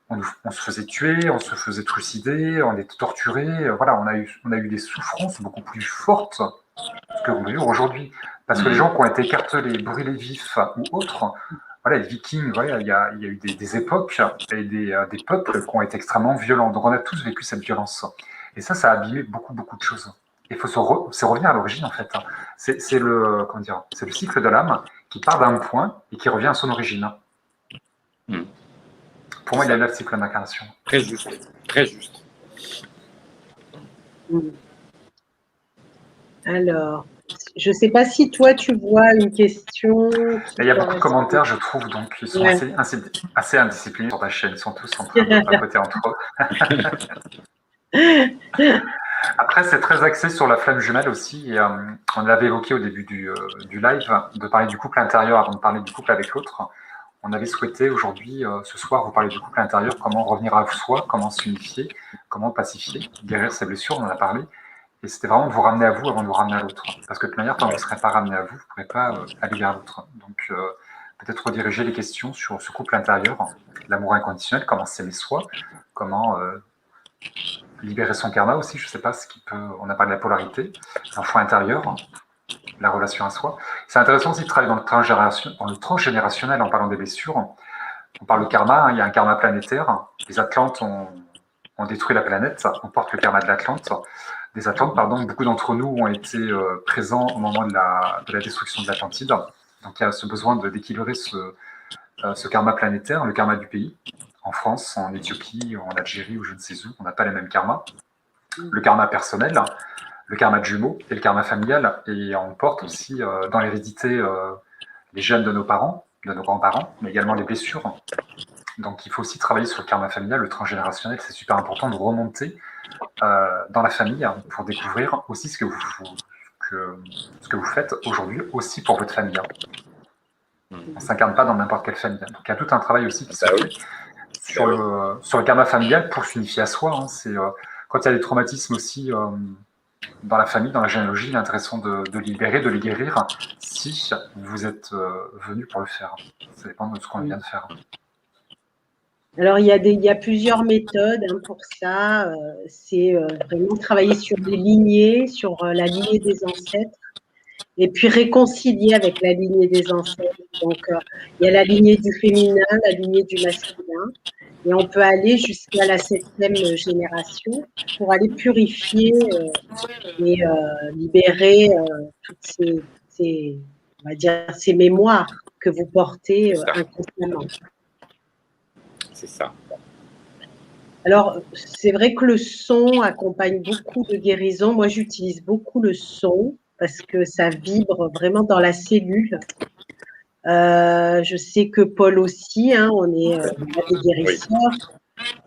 on se faisait tuer, on se faisait trucider, on était torturé. Voilà, on a eu des souffrances beaucoup plus fortes que l'on vit aujourd'hui. Parce que les gens qui ont été écartelés, brûlés vifs ou autres, voilà, les Vikings, voilà, il y a eu des époques et des peuples qui ont été extrêmement violents. Donc on a tous vécu cette violence. Et ça a abîmé beaucoup, beaucoup de choses. Il faut c'est revenir à l'origine, en fait. C'est le cycle de l'âme qui part d'un point et qui revient à son origine. Pour moi, il y a là le cycle d'incarnation. Très juste, très juste. Alors, je ne sais pas si toi, tu vois une question. Il y a beaucoup de commentaires, je trouve, donc ils sont assez indisciplinés sur ta chaîne. Ils sont tous en train de papoter entre eux. Après, c'est très axé sur la flamme jumelle aussi. Et, on l'avait évoqué au début du live, de parler du couple intérieur avant de parler du couple avec l'autre. On avait souhaité aujourd'hui, ce soir, vous parler du couple intérieur, comment revenir à soi, comment s'unifier, comment pacifier, guérir ses blessures, on en a parlé. Et c'était vraiment de vous ramener à vous avant de vous ramener à l'autre. Parce que de toute manière, tant que vous ne serez pas ramené à vous, vous ne pourrez pas aller vers l'autre. Donc, peut-être rediriger les questions sur ce couple intérieur, l'amour inconditionnel, comment s'aimer soi, comment libérer son karma aussi, je ne sais pas ce qui peut... On a parlé de la polarité, l'enfant intérieur, la relation à soi. C'est intéressant aussi de travailler dans le transgénérationnel en parlant des blessures. On parle de karma, il y a un karma planétaire. Les Atlantes ont détruit la planète, on porte le karma de l'Atlante. Des Atlantes, pardon, beaucoup d'entre nous ont été présents au moment de la destruction de l'Atlantide. Donc il y a ce besoin d'équilibrer ce karma planétaire, le karma du pays. En France, en Éthiopie, en Algérie ou je ne sais où, on n'a pas les mêmes karmas. Le karma personnel, le karma de jumeaux et le karma familial. Et on porte aussi dans l'hérédité les gènes de nos parents, de nos grands-parents, mais également les blessures. Donc il faut aussi travailler sur le karma familial, le transgénérationnel. C'est super important de remonter dans la famille pour découvrir aussi ce que vous faites aujourd'hui aussi pour votre famille. On ne s'incarne pas dans n'importe quelle famille. Donc il y a tout un travail aussi qui se fait sur le karma familial pour s'unifier à soi. C'est quand il y a des traumatismes aussi dans la famille, dans la généalogie, il est intéressant de libérer, de les guérir si vous êtes venu pour le faire. Ça dépend de ce qu'on vient de faire. Alors, il y a plusieurs méthodes pour ça. C'est vraiment travailler sur des lignées, sur la lignée des ancêtres, et puis réconcilier avec la lignée des ancêtres. Donc, il y a la lignée du féminin, la lignée du masculin, et on peut aller jusqu'à la 7e génération pour aller purifier et libérer toutes on va dire, ces mémoires que vous portez inconsciemment. C'est ça. Alors, c'est vrai que le son accompagne beaucoup de guérison. Moi, j'utilise beaucoup le son parce que ça vibre vraiment dans la cellule. Je sais que Paul aussi, on a des guérisseurs. Oui.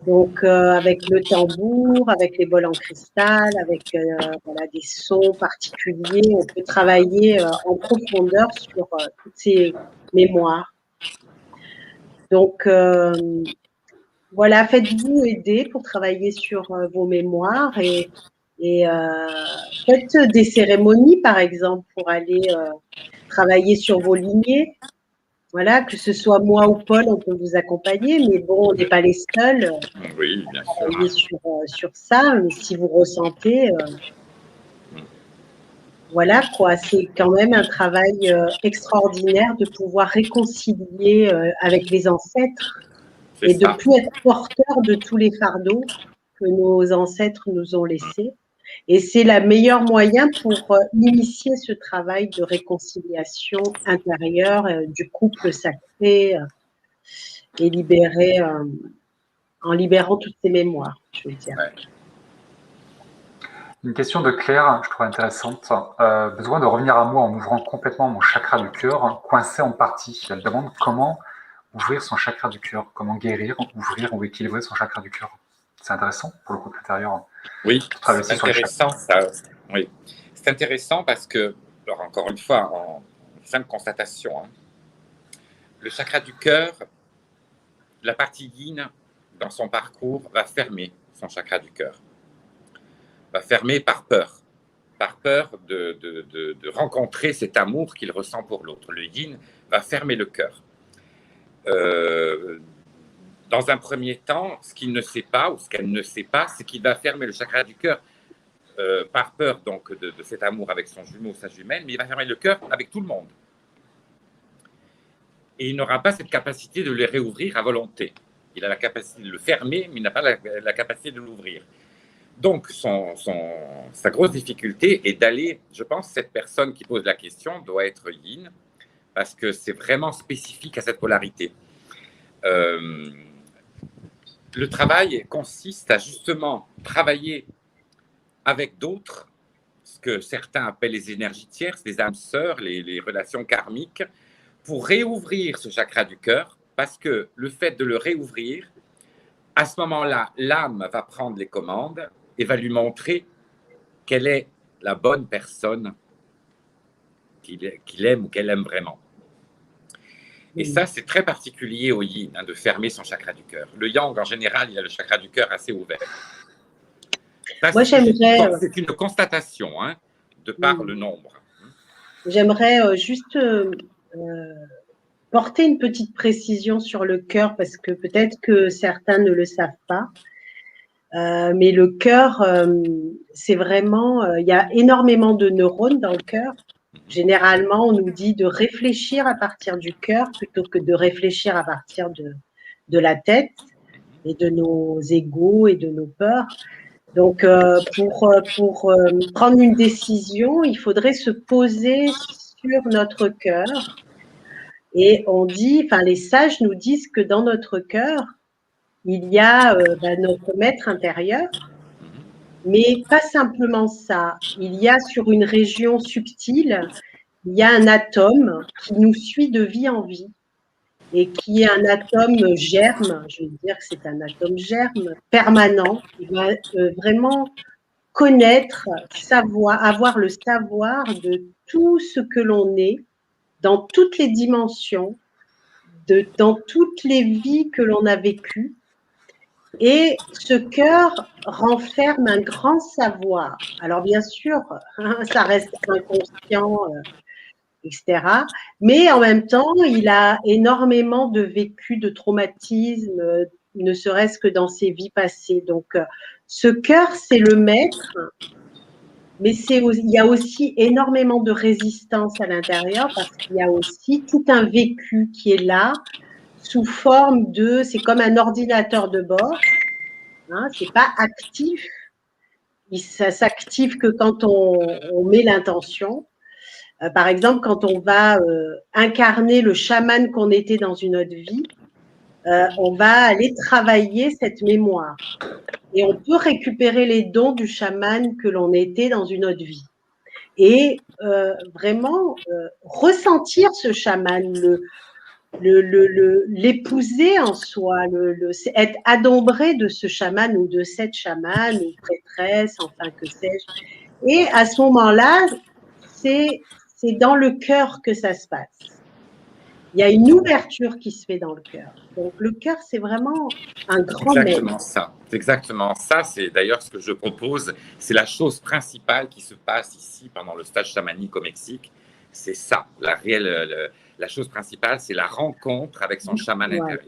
Donc, avec le tambour, avec les bols en cristal, avec des sons particuliers, on peut travailler en profondeur sur toutes ces mémoires. Donc, voilà, faites-vous aider pour travailler sur vos mémoires et faites des cérémonies, par exemple, pour aller travailler sur vos lignées. Voilà, que ce soit moi ou Paul, on peut vous accompagner, mais bon, on n'est pas les seuls oui, bien à travailler sur ça. Mais si vous ressentez, voilà quoi, c'est quand même un travail extraordinaire de pouvoir réconcilier avec les ancêtres. Et de ne plus être porteur de tous les fardeaux que nos ancêtres nous ont laissés. Et c'est le meilleur moyen pour initier ce travail de réconciliation intérieure du couple sacré et libérer, en libérant toutes ces mémoires, je veux dire. Ouais. Une question de Claire, je trouve intéressante. Besoin de revenir à moi en ouvrant complètement mon chakra du cœur, coincé en partie. Elle demande comment ouvrir son chakra du cœur, comment guérir, ouvrir ou équilibrer son chakra du cœur. C'est intéressant pour le couple intérieur. Oui, c'est intéressant. Oui. C'est intéressant parce que, alors encore une fois, en simple constatation, hein, le chakra du cœur, la partie yin, dans son parcours, va fermer son chakra du cœur. Va fermer par peur de rencontrer cet amour qu'il ressent pour l'autre. Le yin va fermer le cœur. Dans un premier temps, ce qu'il ne sait pas, ou ce qu'elle ne sait pas, c'est qu'il va fermer le chakra du cœur par peur donc, de cet amour avec son jumeau ou sa jumelle, mais il va fermer le cœur avec tout le monde. Et il n'aura pas cette capacité de le réouvrir à volonté. Il a la capacité de le fermer, mais il n'a pas la capacité de l'ouvrir. Donc, sa grosse difficulté est d'aller, je pense, cette personne qui pose la question doit être yin, parce que c'est vraiment spécifique à cette polarité. Le travail consiste à justement travailler avec d'autres, ce que certains appellent les énergies tierces, les âmes sœurs, les relations karmiques, pour réouvrir ce chakra du cœur, parce que le fait de le réouvrir, à ce moment-là, l'âme va prendre les commandes et va lui montrer quelle est la bonne personne qu'il aime ou qu'elle aime vraiment. Et ça, c'est très particulier au yin, hein, de fermer son chakra du cœur. Le yang, en général, il a le chakra du cœur assez ouvert. Ça, moi, j'aimerais... C'est une constatation, hein, de par le nombre. J'aimerais juste porter une petite précision sur le cœur, parce que peut-être que certains ne le savent pas. Mais le cœur, c'est vraiment... il y a énormément de neurones dans le cœur. Généralement, on nous dit de réfléchir à partir du cœur plutôt que de réfléchir à partir de la tête et de nos égos et de nos peurs. Donc, pour prendre une décision, il faudrait se poser sur notre cœur. Et on dit, enfin, les sages nous disent que dans notre cœur, il y a notre maître intérieur, mais pas simplement ça. Il y a sur une région subtile, il y a un atome qui nous suit de vie en vie et qui est un atome germe, je veux dire que c'est un atome germe permanent, qui va vraiment connaître, savoir, avoir le savoir de tout ce que l'on est, dans toutes les dimensions, dans toutes les vies que l'on a vécues. Et ce cœur renferme un grand savoir. Alors bien sûr, ça reste inconscient, etc. Mais en même temps, il a énormément de vécu, de traumatismes, ne serait-ce que dans ses vies passées. Donc, ce cœur, c'est le maître, mais il y a aussi énormément de résistance à l'intérieur parce qu'il y a aussi tout un vécu qui est là sous forme de, c'est comme un ordinateur de bord, hein, c'est pas actif, ça s'active que quand on met l'intention. Par exemple, quand on va incarner le chaman qu'on était dans une autre vie, on va aller travailler cette mémoire. Et on peut récupérer les dons du chaman que l'on était dans une autre vie. Et vraiment ressentir ce chaman, l'épouser en soi, être adombré de ce chaman ou de cette chamane ou prêtresse, enfin que sais-je. Et à ce moment-là, c'est dans le cœur que ça se passe. Il y a une ouverture qui se fait dans le cœur. Donc, le cœur, c'est vraiment un grand Exactement maître. ça. C'est exactement ça. C'est d'ailleurs ce que je propose. C'est la chose principale qui se passe ici pendant le stage chamanique au Mexique. C'est ça. La chose principale, c'est la rencontre avec son chaman intérieur.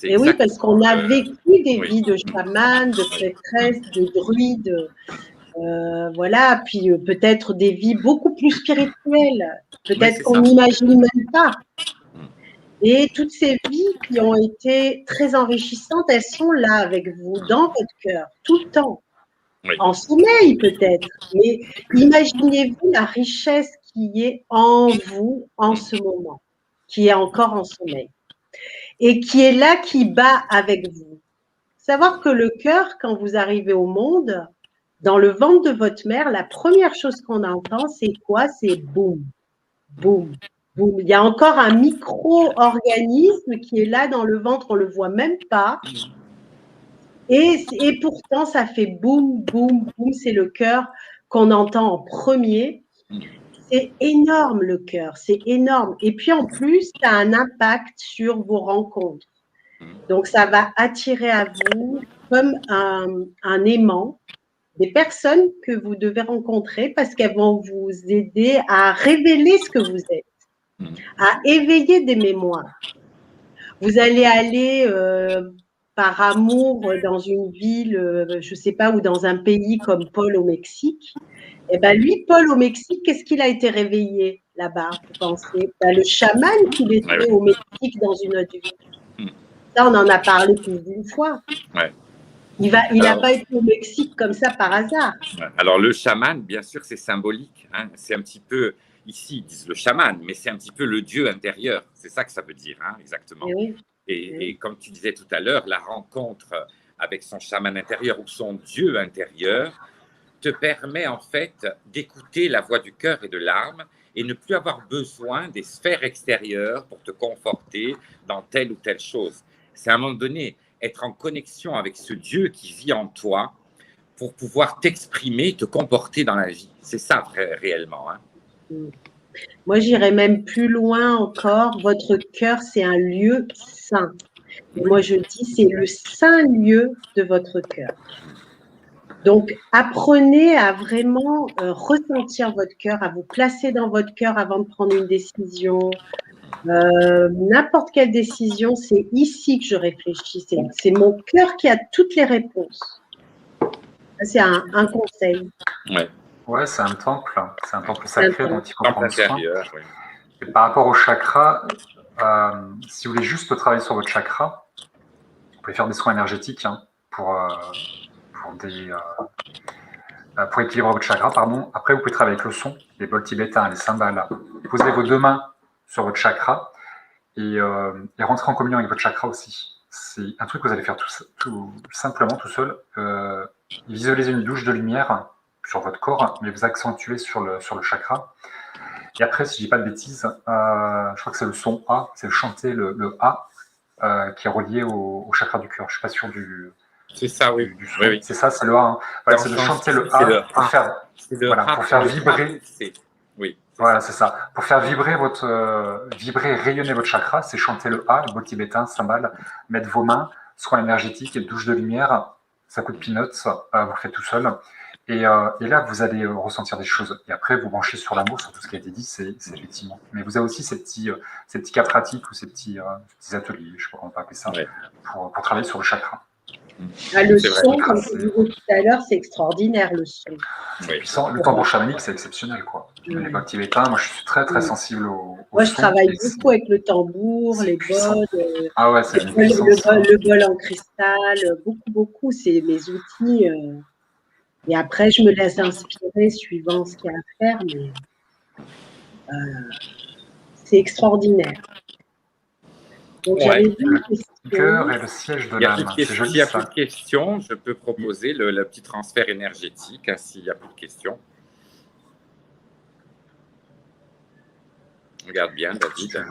Et oui, parce qu'on a vécu des vies de chaman, de prêtresse, de druide. Voilà, puis peut-être des vies beaucoup plus spirituelles, peut-être qu'on n'imagine même pas. Et toutes ces vies qui ont été très enrichissantes, elles sont là avec vous, dans votre cœur, tout le temps. En sommeil peut-être, mais imaginez-vous la richesse qui est en vous en ce moment, qui est encore en sommeil, et qui est là, qui bat avec vous. Savoir que le cœur, quand vous arrivez au monde, dans le ventre de votre mère, la première chose qu'on entend, c'est quoi? C'est boum, boum, boum. Il y a encore un micro-organisme qui est là dans le ventre, on ne le voit même pas. Et pourtant, ça fait boum, boum, boum. C'est le cœur qu'on entend en premier. C'est énorme, le cœur. C'est énorme. Et puis, en plus, ça a un impact sur vos rencontres. Donc, ça va attirer à vous comme un aimant des personnes que vous devez rencontrer parce qu'elles vont vous aider à révéler ce que vous êtes, à éveiller des mémoires. Vous allez aller par amour dans une ville, je ne sais pas, ou dans un pays comme Paul au Mexique. Eh bien, lui, Paul au Mexique, qu'est-ce qu'il a été réveillé là-bas, vous pensez? Le chaman qu'il était au Mexique dans une autre vie. Ça, on en a parlé plus d'une fois. Ouais. Il n'a pas été au Mexique comme ça par hasard. Alors, le chaman, bien sûr, c'est symbolique. Hein. C'est un petit peu, ici, ils disent le chaman, mais c'est un petit peu le dieu intérieur. C'est ça que ça veut dire, hein, exactement. Oui. Et comme tu disais tout à l'heure, la rencontre avec son chaman intérieur ou son dieu intérieur te permet en fait d'écouter la voix du cœur et de l'âme et ne plus avoir besoin des sphères extérieures pour te conforter dans telle ou telle chose. C'est à un moment donné être en connexion avec ce Dieu qui vit en toi pour pouvoir t'exprimer, te comporter dans la vie. C'est ça réellement. Hein. Moi, j'irais même plus loin encore. Votre cœur, c'est un lieu saint. Et moi, je dis, c'est le saint lieu de votre cœur. Donc, apprenez à vraiment ressentir votre cœur, à vous placer dans votre cœur avant de prendre une décision. N'importe quelle décision, c'est ici que je réfléchis. C'est mon cœur qui a toutes les réponses. C'est un conseil. Ouais, c'est un temple sacré dont il faut prendre soin. Oui. Et par rapport au chakra, si vous voulez juste travailler sur votre chakra, vous pouvez faire des soins énergétiques pour équilibrer votre chakra. Pardon. Après, vous pouvez travailler avec le son, les bols tibétains, les cymbales. Posez vos deux mains sur votre chakra et rentrer en communion avec votre chakra aussi. C'est un truc que vous allez faire tout simplement, tout seul. Visualisez une douche de lumière sur votre corps, mais vous accentuez sur le chakra. Et après, si je dis pas de bêtises, je crois que c'est le son A, c'est chanter le A qui est relié au chakra du cœur. Je suis pas sûr du. C'est ça, oui. Du son. Oui. C'est ça, c'est le A. Hein. Voilà, c'est de chanter le A pour faire vibrer. Oui. Voilà, c'est ça. Pour faire vibrer rayonner votre chakra, c'est chanter le A, le bol tibétain, cymbale, mettre vos mains, soin énergétique et douche de lumière. Ça coûte peanuts, vous faites tout seul. Et là, vous allez ressentir des choses. Et après, vous branchez sur l'amour, sur tout ce qui a été dit, c'est effectivement. Mais vous avez aussi ces petits cas pratiques ou ces petits ateliers, je ne sais pas comment on peut appeler ça, pour travailler sur le chakra. Le son, comme je disais tout à l'heure, c'est extraordinaire, le son. Puissant. Le tambour chamanique, c'est exceptionnel, quoi. Les bols tibétains, moi, je suis très, très sensible au moi, son. Je travaille beaucoup avec le tambour, les bols, ah ouais, c'est le bol en cristal, beaucoup. C'est mes outils. Et après, je me laisse inspirer suivant ce qu'il y a à faire, mais c'est extraordinaire. Donc, j'avais vu une question. Le cœur est le siège de l'âme. S'il n'y a plus de questions, je peux proposer le petit transfert énergétique, s'il n'y a plus de questions. Regarde bien, David.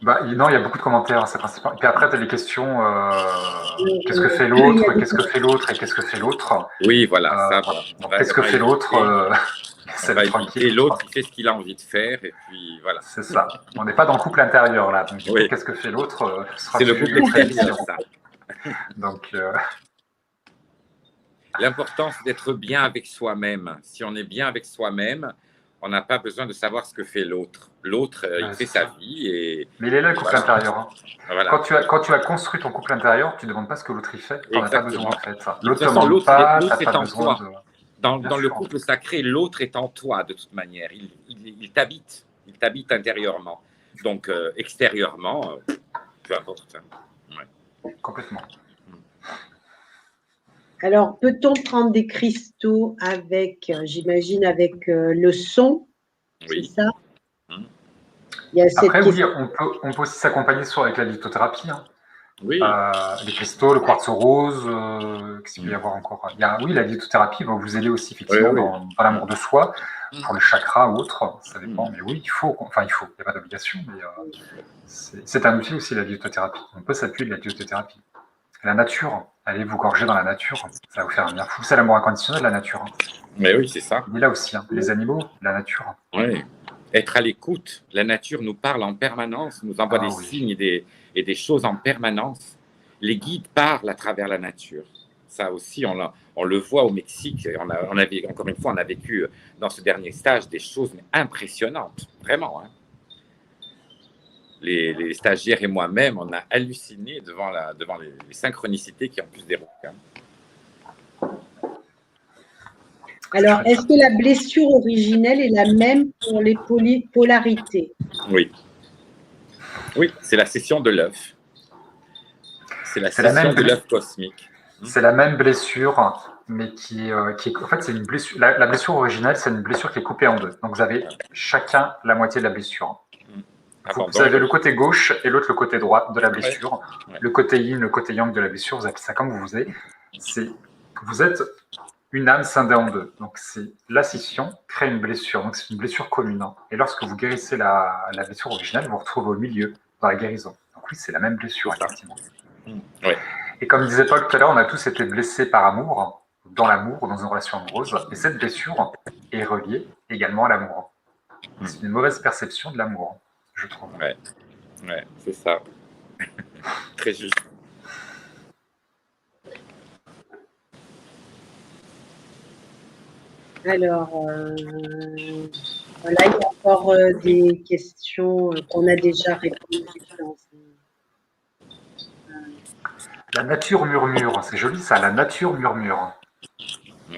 Non, il y a beaucoup de commentaires, c'est principal. Et puis après, tu as les questions qu'est-ce que fait l'autre, qu'est-ce que fait l'autre et qu'est-ce que fait l'autre. Oui, voilà. Qu'est-ce que fait l'autre Et l'autre, il fait ce qu'il a envie de faire, et puis voilà. C'est ça. On n'est pas dans le couple intérieur, là. Donc, qu'est-ce que fait l'autre c'est le couple extérieur, ça. Donc, l'important, c'est d'être bien avec soi-même. Si on est bien avec soi-même, on n'a pas besoin de savoir ce que fait l'autre. L'autre, il fait sa vie. Mais il est là, le couple intérieur. Hein. Voilà. Quand tu as construit ton couple intérieur, tu ne demandes pas ce que l'autre y fait. Tu n'en as pas besoin, en fait. L'autre est en toi. Dans le couple sacré, l'autre est en toi, de toute manière. Il t'habite. Il t'habite intérieurement. Donc, extérieurement, peu importe. Ouais. Complètement. Alors, peut-on prendre des cristaux avec, j'imagine, avec le son? Oui. C'est ça? Il y a Après, oui, on peut aussi s'accompagner avec la lithothérapie. Hein. Oui. Les cristaux, le quartz rose, qu'est-ce qu'il peut y avoir encore? Oui, la lithothérapie va vous aider aussi, effectivement, dans l'amour de soi, pour les chakras ou autres, ça dépend. Mais oui, il faut, il n'y a pas d'obligation, mais c'est un outil aussi, la lithothérapie. On peut s'appuyer de la lithothérapie. La nature, allez vous gorger dans la nature, ça va vous faire un bien fou. C'est l'amour inconditionnel, la nature. Mais oui, c'est ça. Il est là aussi, hein. Les animaux, la nature. Oui. Être à l'écoute. La nature nous parle en permanence, nous envoie des Oui. signes et des choses en permanence. Les guides parlent à travers la nature. Ça aussi, on le voit au Mexique. Encore une fois, on a vécu dans ce dernier stage des choses impressionnantes, vraiment. Hein. Les stagiaires et moi-même, on a halluciné devant les synchronicités qui ont pu se dérouler. Hein. Alors, est-ce que la blessure originelle est la même pour les polarités? Oui. Oui, c'est la session de l'œuf. C'est la session de l'œuf cosmique. C'est la même blessure, mais qui est en fait, c'est une blessure. La blessure originelle, c'est une blessure qui est coupée en deux. Donc, vous avez chacun la moitié de la blessure. Vous avez le côté gauche et l'autre le côté droit de la blessure. Ouais. Le côté yin, le côté yang de la blessure, vous appelez ça comme vous voulez. Vous êtes une âme scindée en deux. Donc, la scission crée une blessure. Donc, c'est une blessure commune. Et lorsque vous guérissez la blessure originelle, vous vous retrouvez au milieu, dans la guérison. Donc, oui, c'est la même blessure, effectivement. Oui. Et comme disait Paul tout à l'heure, on a tous été blessés par amour, dans une relation amoureuse. Et cette blessure est reliée également à l'amour. C'est une mauvaise perception de l'amour, je trouve. Oui, c'est ça. Très juste. Alors, voilà, il y a encore des questions qu'on a déjà répondues. La nature murmure, c'est joli ça, la nature murmure.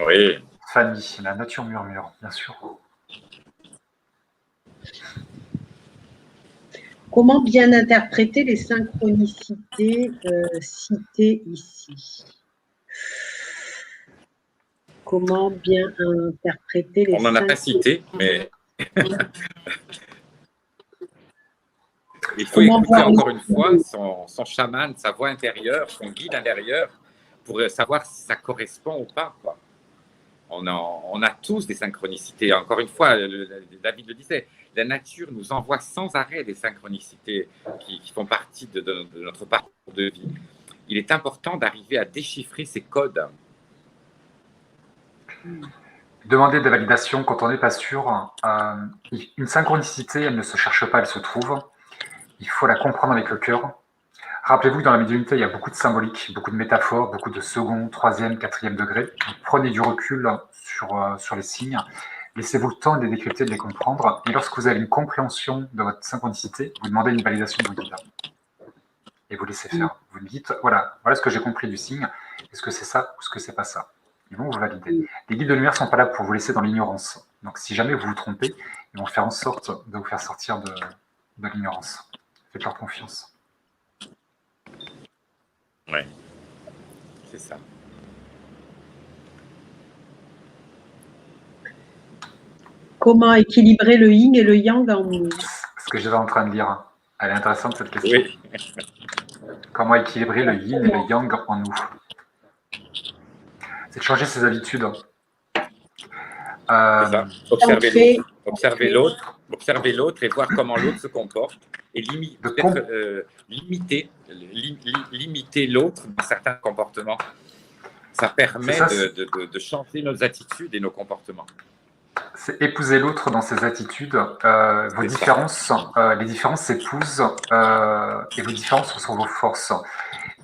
Oui. Fanny, la nature murmure, bien sûr. Comment bien interpréter les synchronicités citées ici? Comment bien interpréter les synchronicités? On n'en a pas cité, mais il faut écouter encore une fois son chaman, sa voix intérieure, son guide intérieur, pour savoir si ça correspond ou pas, quoi. On a tous des synchronicités. Encore une fois, David le disait, la nature nous envoie sans arrêt des synchronicités qui font partie de notre parcours de vie. Il est important d'arriver à déchiffrer ces codes. Demander des validations quand on n'est pas sûr. Une synchronicité, elle ne se cherche pas, elle se trouve. Il faut la comprendre avec le cœur. Rappelez-vous que dans la médiumnité, il y a beaucoup de symboliques, beaucoup de métaphores, beaucoup de second, troisième, quatrième degré. Donc, prenez du recul sur les signes. Laissez-vous le temps de les décrypter, de les comprendre. Et lorsque vous avez une compréhension de votre synchronicité, vous demandez une validation de vos guides. Et vous laissez faire. Vous me dites, voilà ce que j'ai compris du signe. Est-ce que c'est ça ou est-ce que c'est pas ça? Ils vont vous valider. Les guides de lumière ne sont pas là pour vous laisser dans l'ignorance. Donc, si jamais vous vous trompez, ils vont faire en sorte de vous faire sortir de l'ignorance. Faites-leur confiance. Oui, c'est ça. Comment équilibrer le yin et le yang en nous? Ce que j'étais en train de lire. Elle est intéressante cette question. Oui. Comment équilibrer le yin et le yang en nous? C'est de changer ses habitudes. C'est ça. Observer l'autre et voir comment l'autre se comporte et limiter l'autre dans certains comportements. Ça permet de changer nos attitudes et nos comportements. C'est épouser l'autre dans ses attitudes. Les différences s'épousent et vos différences sont vos forces.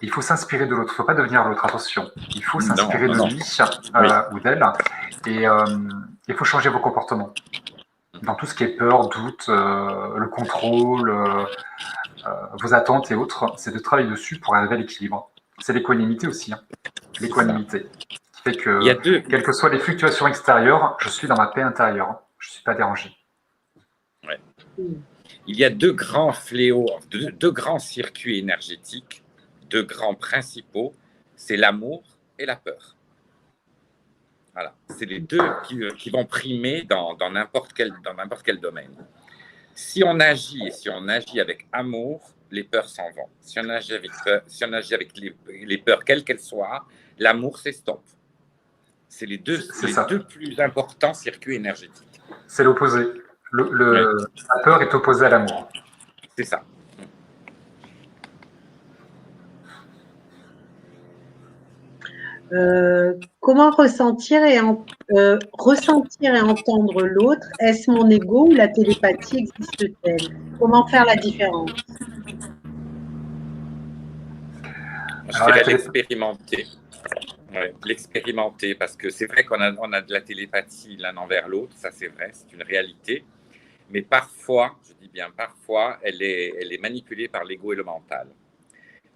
Il faut s'inspirer de l'autre, il ne faut pas devenir l'autre, attention. Il faut s'inspirer de lui ou d'elle et il faut changer vos comportements. Dans tout ce qui est peur, doute, le contrôle, vos attentes et autres, c'est de travailler dessus pour arriver à l'équilibre. C'est l'équanimité aussi, l'équanimité. Qui fait que, quelles que soient les fluctuations extérieures, je suis dans ma paix intérieure. Je ne suis pas dérangé. Ouais. Il y a deux grands fléaux, deux grands circuits énergétiques, deux grands principaux, c'est l'amour et la peur. Voilà, c'est les deux qui vont primer dans n'importe quel domaine. Si on agit avec amour, les peurs s'en vont. Si on agit avec les peurs, quelles qu'elles soient, l'amour s'estompe. C'est les deux plus importants circuits énergétiques. C'est l'opposé. La peur est opposée à l'amour. C'est ça. Comment ressentir et entendre l'autre? Est-ce mon ego ou la télépathie existe-t-elle? Comment faire la différence? Je Alors, la dirais télé- l'expérimenter. Ouais, l'expérimenter, parce que c'est vrai qu'on a de la télépathie l'un envers l'autre, ça c'est vrai, c'est une réalité. Mais parfois, je dis bien parfois, elle est manipulée par l'ego et le mental.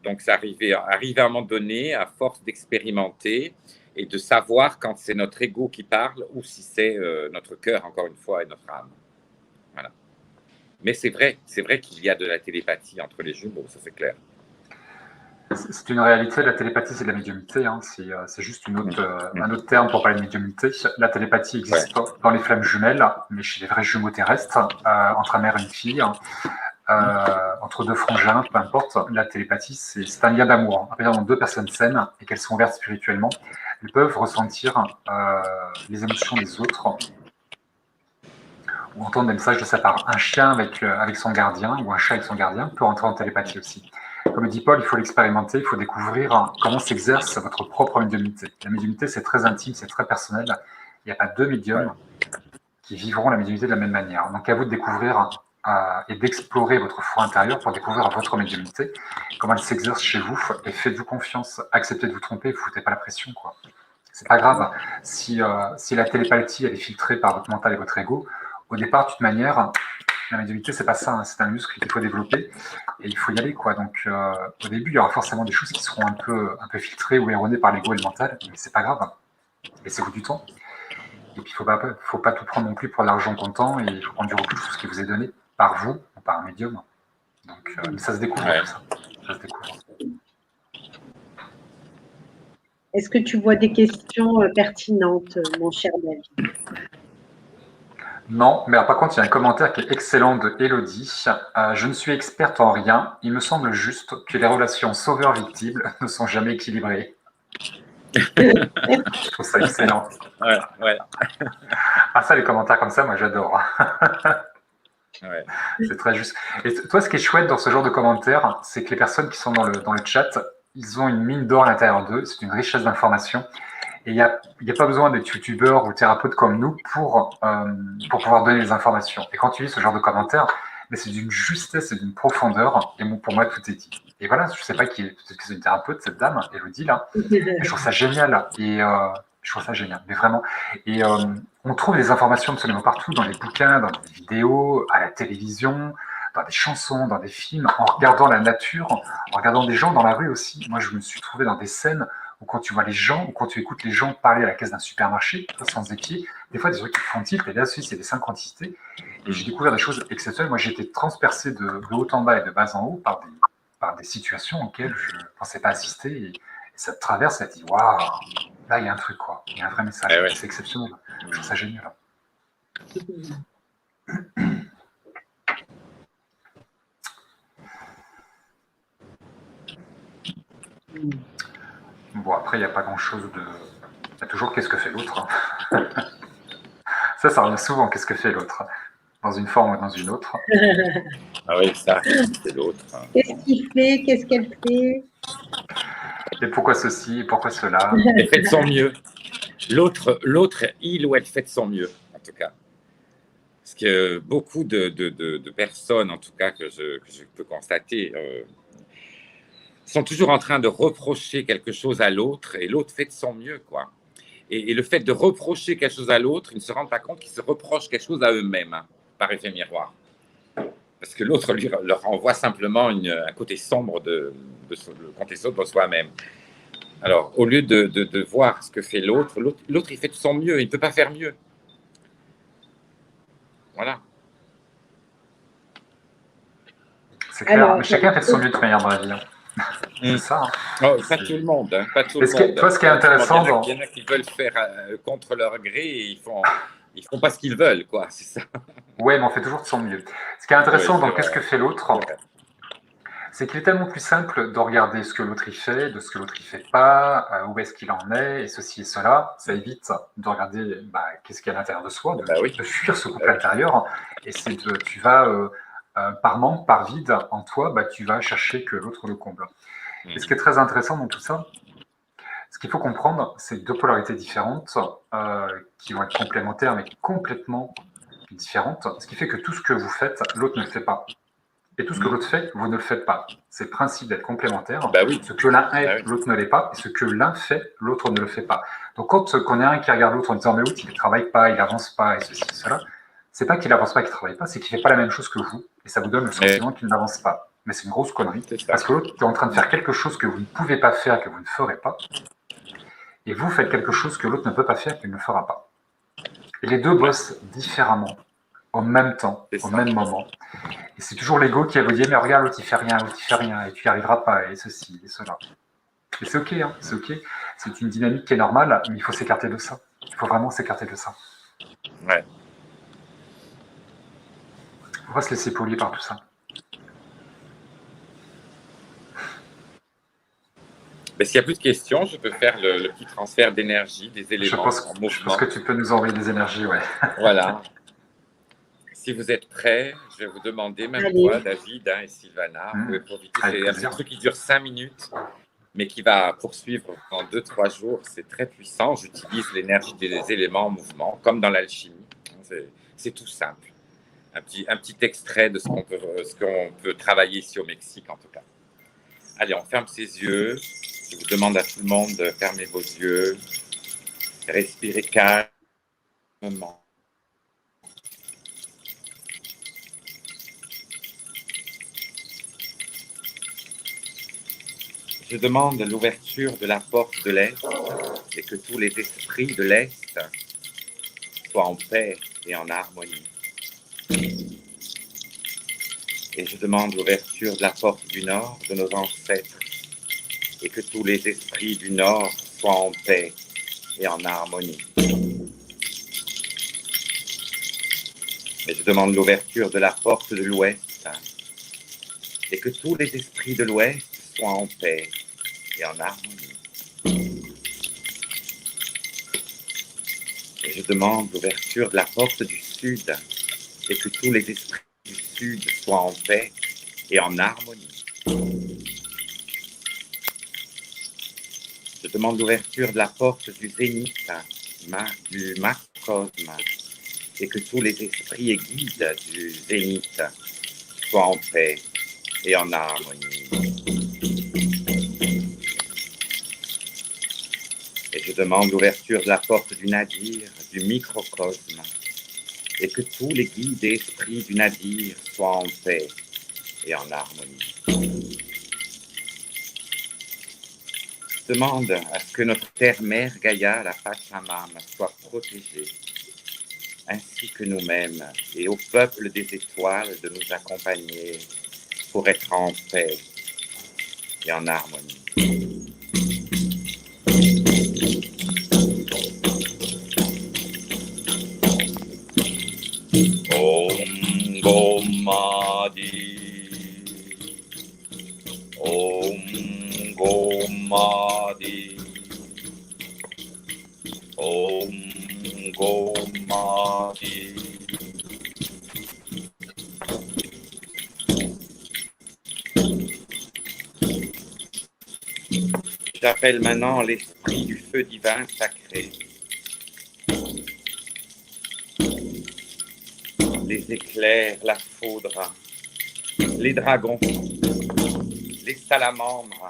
Donc, ça arrive à un moment donné, à force d'expérimenter et de savoir quand c'est notre ego qui parle ou si c'est notre cœur, encore une fois, et notre âme. Voilà. Mais c'est vrai qu'il y a de la télépathie entre les jumeaux, ça c'est clair. C'est une réalité, la télépathie, c'est de la médiumnité. Hein. C'est juste un autre terme pour parler de médiumnité. La télépathie existe dans les flammes jumelles, mais chez les vrais jumeaux terrestres, entre un mère et une fille, entre deux frangins, peu importe. La télépathie, c'est un lien d'amour. À partir dont deux personnes saines et qu'elles sont ouvertes spirituellement, elles peuvent ressentir les émotions des autres ou entendre des messages de sa part. Un chien avec son gardien ou un chat avec son gardien peut entrer en télépathie aussi. Comme le dit Paul, il faut l'expérimenter, il faut découvrir comment s'exerce votre propre médiumnité. La médiumnité, c'est très intime, c'est très personnel. Il n'y a pas deux médiums qui vivront la médiumnité de la même manière. Donc à vous de découvrir et d'explorer votre foi intérieure pour découvrir votre médiumnité, comment elle s'exerce chez vous, et faites-vous confiance, acceptez de vous tromper, ne vous foutez pas la pression, quoi. C'est pas grave. Si la télépathie elle est filtrée par votre mental et votre ego, au départ, de toute manière, la médiumnité, c'est pas ça, hein, c'est un muscle qu'il faut développer et il faut y aller, quoi. Donc, au début, il y aura forcément des choses qui seront un peu filtrées ou erronées par l'ego et le mental, mais c'est pas grave. Laissez-vous du temps. Et puis, faut pas tout prendre non plus pour l'argent comptant et il faut prendre du recul sur ce qui vous est donné par vous ou par un médium. Donc, mais ça se découvre, tout ça. Ça se découvre. Est-ce que tu vois des questions pertinentes, mon cher David? Non, mais par contre, il y a un commentaire qui est excellent de Elodie. Je ne suis experte en rien. Il me semble juste que les relations sauveur-victime ne sont jamais équilibrées. Je trouve ça excellent. Ouais. Ah, ça, les commentaires comme ça, moi, j'adore. Ouais. C'est très juste. Et toi, ce qui est chouette dans ce genre de commentaires, c'est que les personnes qui sont dans le chat, ils ont une mine d'or à l'intérieur d'eux. C'est une richesse d'informations. Et il n'y a pas besoin d'être youtubeur ou thérapeute comme nous pour pouvoir donner les informations. Et quand tu lis ce genre de commentaires, mais c'est d'une justesse et d'une profondeur. Et pour moi, tout est dit. Et voilà, je ne sais pas qui est, peut-être que c'est une thérapeute, cette dame, Elodie, là. Mais je trouve ça génial. Et je trouve ça génial, mais vraiment. Et on trouve des informations absolument partout, dans les bouquins, dans des vidéos, à la télévision, dans des chansons, dans des films, en regardant la nature, en regardant des gens dans la rue aussi. Moi, je me suis trouvé dans des scènes où quand tu vois les gens, ou quand tu écoutes les gens parler à la caisse d'un supermarché, sans épier, des fois des trucs qui font tilt, et là aussi c'est des synchronicités. Et j'ai découvert des choses exceptionnelles. Moi j'ai été transpercé de haut en bas et de bas en haut par des situations auxquelles je ne pensais pas assister. Et ça te traverse, ça te dit waouh, là il y a un truc, quoi. Il y a un vrai message. Ouais. C'est exceptionnel. Je trouve ça génial. Bon, après, il n'y a pas grand-chose de... Il y a toujours qu'est-ce que fait l'autre. Ça revient souvent, qu'est-ce que fait l'autre, dans une forme ou dans une autre. Ah oui, ça, c'est l'autre. Qu'est-ce qu'il fait? Qu'est-ce qu'elle fait? Et pourquoi ceci, et pourquoi cela? Elle fait de son mieux. L'autre, il ou elle fait de son mieux, en tout cas. Parce que beaucoup de personnes, en tout cas, que je peux constater, sont toujours en train de reprocher quelque chose à l'autre et l'autre fait de son mieux, quoi. Et le fait de reprocher quelque chose à l'autre, ils ne se rendent pas compte qu'ils se reprochent quelque chose à eux-mêmes, hein, par effet miroir. Parce que l'autre leur renvoie simplement un côté sombre le côté sombre de soi-même. Alors, au lieu de voir ce que fait l'autre, il fait de son mieux, il ne peut pas faire mieux. Voilà. C'est clair, alors, mais chacun fait de son mieux de manière dans la vie. Hein. C'est ça. Hein. Oh, pas tout le monde, hein, pas tout le monde. Toi, ce qui est intéressant, il y en a qui veulent faire contre leur gré et ils font pas ce qu'ils veulent, quoi. C'est ça. Ouais, mais on fait toujours de son mieux. Ce qui est intéressant dans qu'est-ce que fait l'autre, c'est qu'il est tellement plus simple de regarder ce que l'autre y fait, de ce que l'autre y fait pas, où est-ce qu'il en est, et ceci et cela. Ça évite de regarder qu'est-ce qu'il y a à l'intérieur de soi, de fuir ce couple intérieur. Et tu vas, par manque, par vide en toi, tu vas chercher que l'autre le comble. Et ce qui est très intéressant dans tout ça, Ce qu'il faut comprendre, c'est deux polarités différentes qui vont être complémentaires mais complètement différentes. Ce qui fait que tout ce que vous faites, l'autre ne le fait pas. Et tout ce que l'autre fait, vous ne le faites pas. C'est le principe d'être complémentaire. Bah oui. Ce que l'un est, Bah oui. l'autre ne l'est pas. Et ce que l'un fait, l'autre ne le fait pas. Donc quand il y a un qui regarde l'autre en disant « mais oui, il ne travaille pas, il n'avance pas, et ceci, cela », c'est pas qu'il n'avance pas, qu'il ne travaille pas, c'est qu'il ne fait pas la même chose que vous. Et ça vous donne le sentiment qu'il n'avance pas. Mais c'est une grosse connerie. Parce que l'autre est en train de faire quelque chose que vous ne pouvez pas faire, que vous ne ferez pas. Et vous faites quelque chose que l'autre ne peut pas faire, qu'il ne fera pas. Et les deux bossent différemment, au même temps, au même moment. Et c'est toujours l'ego qui va vous dire « mais regarde, l'autre il fait rien, et tu n'y arriveras pas, et ceci, et cela ». Et c'est ok, hein, c'est ok. C'est une dynamique qui est normale, mais il faut s'écarter de ça. Il faut vraiment s'écarter de ça. Ouais. On va se laisser polluer par tout ça. Mais s'il n'y a plus de questions, je peux faire le petit transfert d'énergie, des éléments en mouvement. Je pense que tu peux nous envoyer des énergies, ouais. Voilà. Si vous êtes prêts, je vais vous demander, même toi, David et Sylvana, vous pouvez profiter. C'est un petit truc qui dure 5 minutes, mais qui va poursuivre en 2-3 jours. C'est très puissant. J'utilise l'énergie des éléments en mouvement, comme dans l'alchimie. C'est tout simple. Un petit extrait de ce qu'on peut travailler ici au Mexique, en tout cas. Allez, on ferme ses yeux. Je vous demande à tout le monde de fermer vos yeux. Respirez calmement. Je demande l'ouverture de la porte de l'Est et que tous les esprits de l'Est soient en paix et en harmonie. Et je demande l'ouverture de la porte du Nord de nos ancêtres et que tous les esprits du Nord soient en paix et en harmonie. Et je demande l'ouverture de la porte de l'Ouest et que tous les esprits de l'Ouest soient en paix et en harmonie. Et je demande l'ouverture de la porte du Sud et que tous les esprits du Sud soient en paix et en harmonie. Je demande l'ouverture de la porte du Zénith, du macrocosme, et que tous les esprits et guides du Zénith soient en paix et en harmonie. Et je demande l'ouverture de la porte du Nadir, du microcosme, et que tous les guides et esprits du Nadir soient en paix et en harmonie. Je demande à ce que notre terre-mère Gaïa, la Pachamama, soit protégée, ainsi que nous-mêmes, et au peuple des étoiles de nous accompagner pour être en paix et en harmonie. Om Gomadi, Om Gomadi, Om Gomadi. J'appelle maintenant l'esprit du feu divin sacré. Les éclairs, la foudre, les dragons, les salamandres,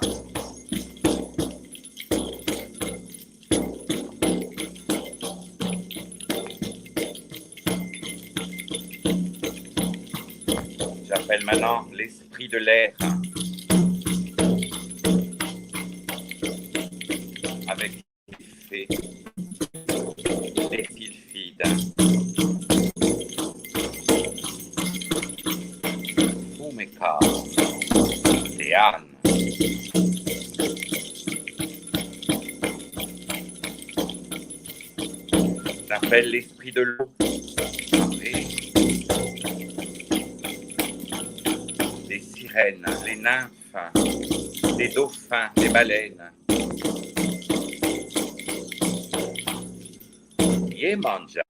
j'appelle maintenant l'esprit de l'air, avec les fées, les sylphides, Fumeka, les ânes. J'appelle l'esprit de l'eau, les sirènes, les nymphes, les dauphins, les baleines. Yemanja.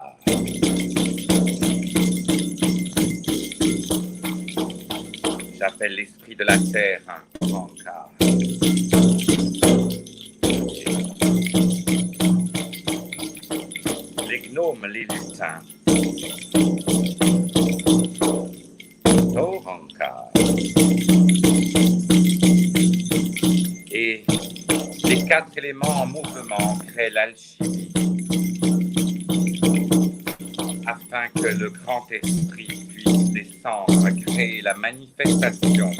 J'appelle l'esprit de la terre, Manka. comme les lutins. Toranka. Et les 4 éléments en mouvement créent l'alchimie, afin que le grand esprit puisse descendre à créer la manifestation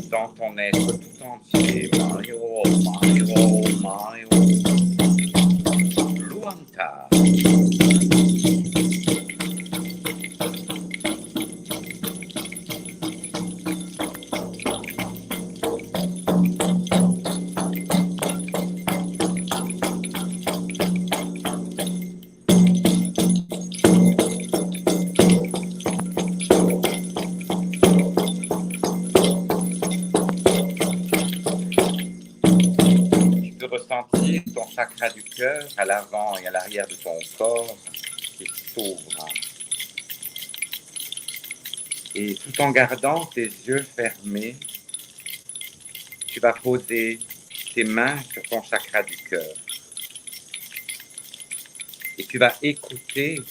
dans ton être tout entier. Mario, Mario, Mario. Luanta. Ressentir ton chakra du cœur à l'avant et à l'arrière de ton corps qui s'ouvre. Et tout en gardant tes yeux fermés, tu vas poser tes mains sur ton chakra du cœur. Et tu vas écouter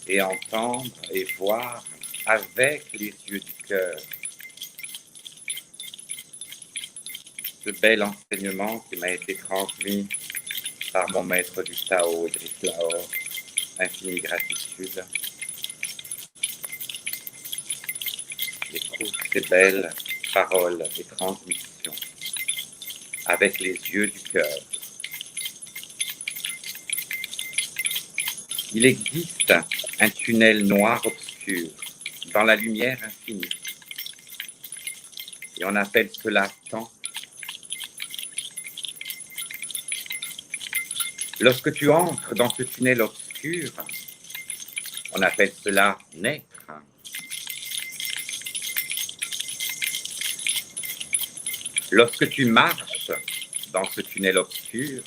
et entendre et voir avec les yeux du cœur ce bel enseignement qui m'a été transmis par mon maître du Tao, Idriss Lahore. Infinie gratitude. Écoute ces belles paroles et transmissions avec les yeux du cœur. Il existe un tunnel noir obscur dans la lumière infinie. Et on appelle cela temps. Lorsque tu entres dans ce tunnel obscur, on appelle cela naître. Lorsque tu marches dans ce tunnel obscur,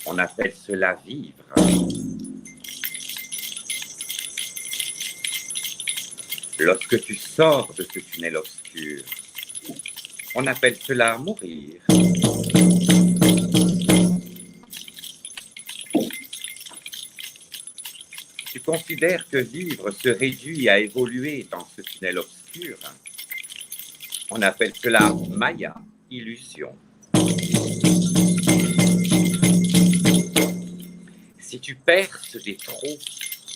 on appelle cela vivre. Lorsque tu sors de ce tunnel obscur, on appelle cela mourir. Tu considères que vivre se réduit à évoluer dans ce tunnel obscur. On appelle cela Maya, illusion. Si tu perces des trous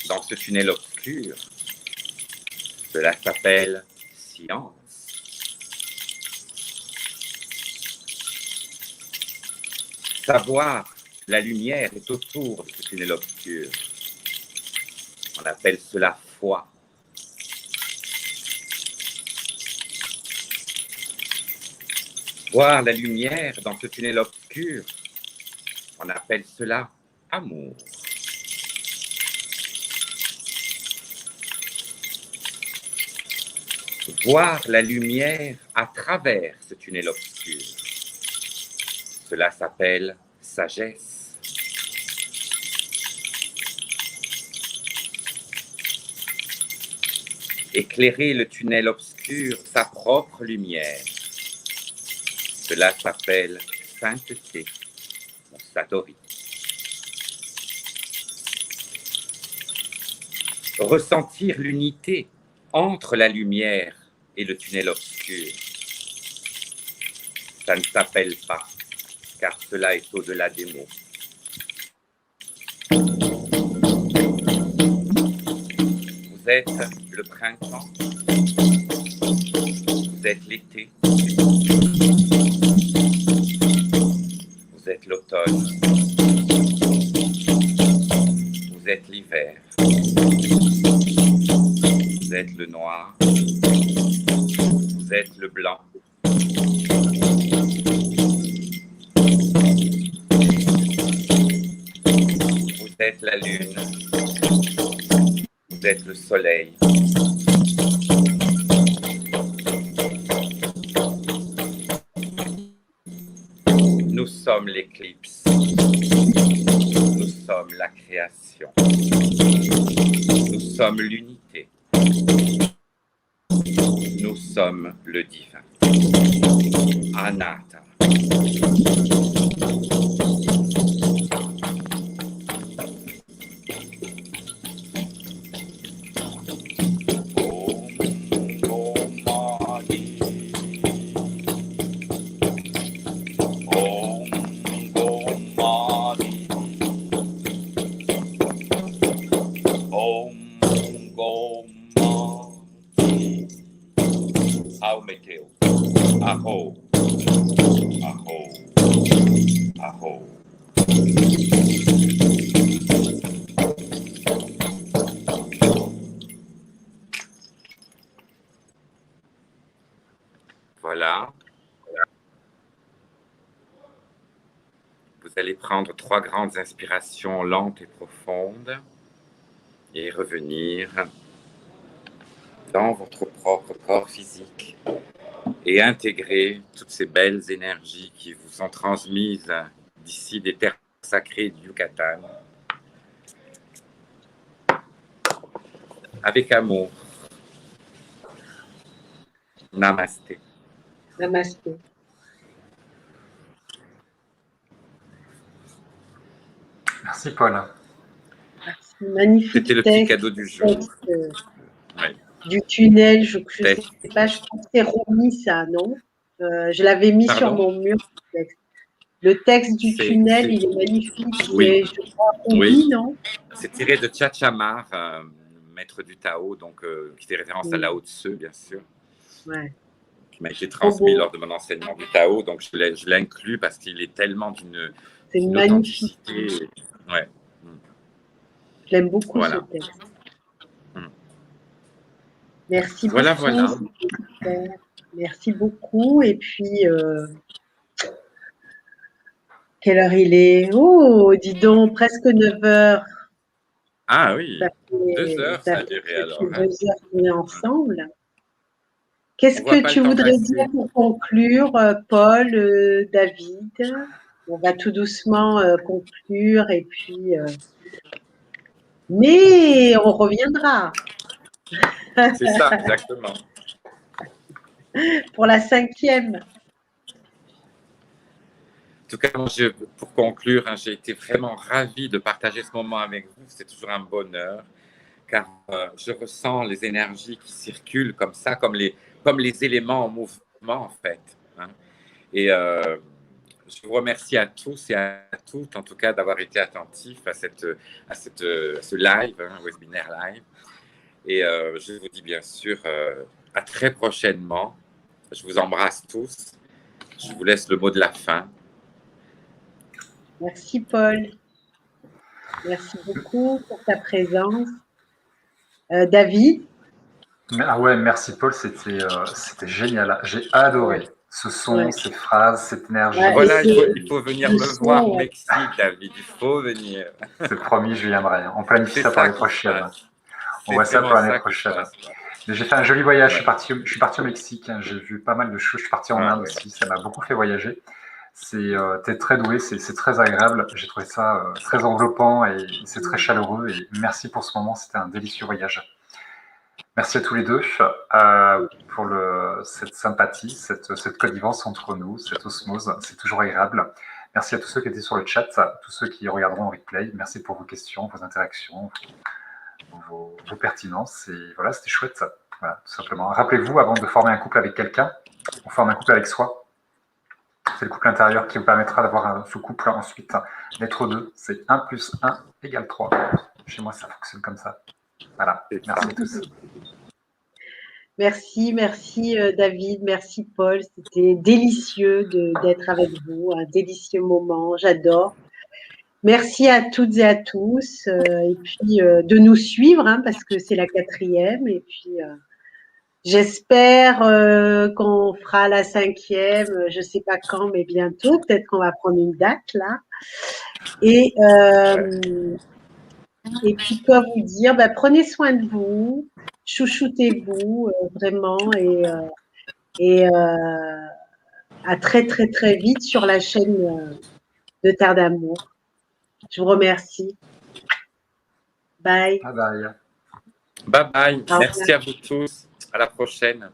dans ce tunnel obscur, cela s'appelle science. Savoir la lumière est autour de ce tunnel obscur. On appelle cela foi. Voir la lumière dans ce tunnel obscur, on appelle cela amour. Voir la lumière à travers ce tunnel obscur, cela s'appelle sagesse. Éclairer le tunnel obscur, sa propre lumière, cela s'appelle sainteté, mon satori. Ressentir l'unité entre la lumière et le tunnel obscur, ça ne s'appelle pas, car cela est au-delà des mots. Vous êtes le printemps, vous êtes l'été, vous êtes l'automne, vous êtes l'hiver, vous êtes le noir, vous êtes le blanc. Vous êtes la lune, vous êtes le soleil. Nous sommes l'éclipse, nous sommes la création, nous sommes l'unité, nous sommes le divin. Anatta. tarot. Voilà. Vous allez prendre 3 grandes inspirations lentes et profondes et revenir dans votre propre corps physique et intégrer toutes ces belles énergies qui vous sont transmises d'ici des terres sacrées du Yucatan avec amour. Namasté. Namasté. Merci Paul. Merci. Magnifique. C'était le petit cadeau du jour. Ouais. Du tunnel, je sais pas, je pense que c'est Romy ça, non? Je l'avais mis sur mon mur. Le texte du tunnel, il est magnifique. Oui. Je crois Romy, non? C'est tiré de Chachamar, maître du Tao, donc qui fait référence à Lao Tzu, bien sûr. Ouais. Qui m'a été transmis lors de mon enseignement du Tao, donc je l'inclus parce qu'il est tellement d'une authenticité. Ouais. Je l'aime beaucoup, ce texte. Merci beaucoup. Voilà. Merci beaucoup. Et puis, quelle heure il est? Oh, dis donc, presque 9 heures. Ah oui, 2 heures, ça a duré alors. 2 heures qu'on est ensemble. Qu'est-ce que tu voudrais dire pour conclure, Paul, David? On va tout doucement conclure et puis... Mais on reviendra. C'est ça, exactement. Pour la 5e. En tout cas, pour conclure, j'ai été vraiment ravi de partager ce moment avec vous. C'est toujours un bonheur, car je ressens les énergies qui circulent comme ça, comme les éléments en mouvement, en fait. Et je vous remercie à tous et à toutes, en tout cas, d'avoir été attentifs à ce live, webinaire live. Et je vous dis bien sûr à très prochainement. Je vous embrasse tous. Je vous laisse le mot de la fin. Merci Paul. Merci beaucoup pour ta présence. David? Ah ouais, merci Paul, c'était génial. J'ai adoré ce son, ces phrases, cette énergie. Voilà, il faut venir me voir au Mexique, David. Il faut venir. C'est promis, je viendrai. On planifie ça pour l'année prochaine. On voit ça pour l'année prochaine. J'ai fait un joli voyage. Je suis parti au Mexique. J'ai vu pas mal de choses. Je suis parti en Inde aussi. Ça m'a beaucoup fait voyager. T'es très doué. C'est très agréable. J'ai trouvé ça très enveloppant et c'est très chaleureux. Et merci pour ce moment. C'était un délicieux voyage. Merci à tous les deux pour cette sympathie, cette connivence entre nous, cette osmose. C'est toujours agréable. Merci à tous ceux qui étaient sur le chat, tous ceux qui regarderont en replay. Merci pour vos questions, vos interactions, vos pertinences. Et voilà, c'était chouette. Voilà, tout simplement. Rappelez-vous, avant de former un couple avec quelqu'un, on forme un couple avec soi. C'est le couple intérieur qui vous permettra d'avoir ce couple ensuite. Lettre 2, c'est 1 plus 1 égale 3. Chez moi, ça fonctionne comme ça. Voilà, merci à tous. Merci David, merci Paul. C'était délicieux d'être avec vous, un délicieux moment, j'adore. Merci à toutes et à tous, et puis de nous suivre, parce que c'est la 4e, et puis j'espère qu'on fera la 5e, je ne sais pas quand, mais bientôt, peut-être qu'on va prendre une date là. Et puis quoi vous dire, prenez soin de vous, chouchoutez-vous vraiment, et à très très très vite sur la chaîne de Terre d'amour. Je vous remercie. Bye. Bye bye. Bye bye. Merci à vous tous. À la prochaine.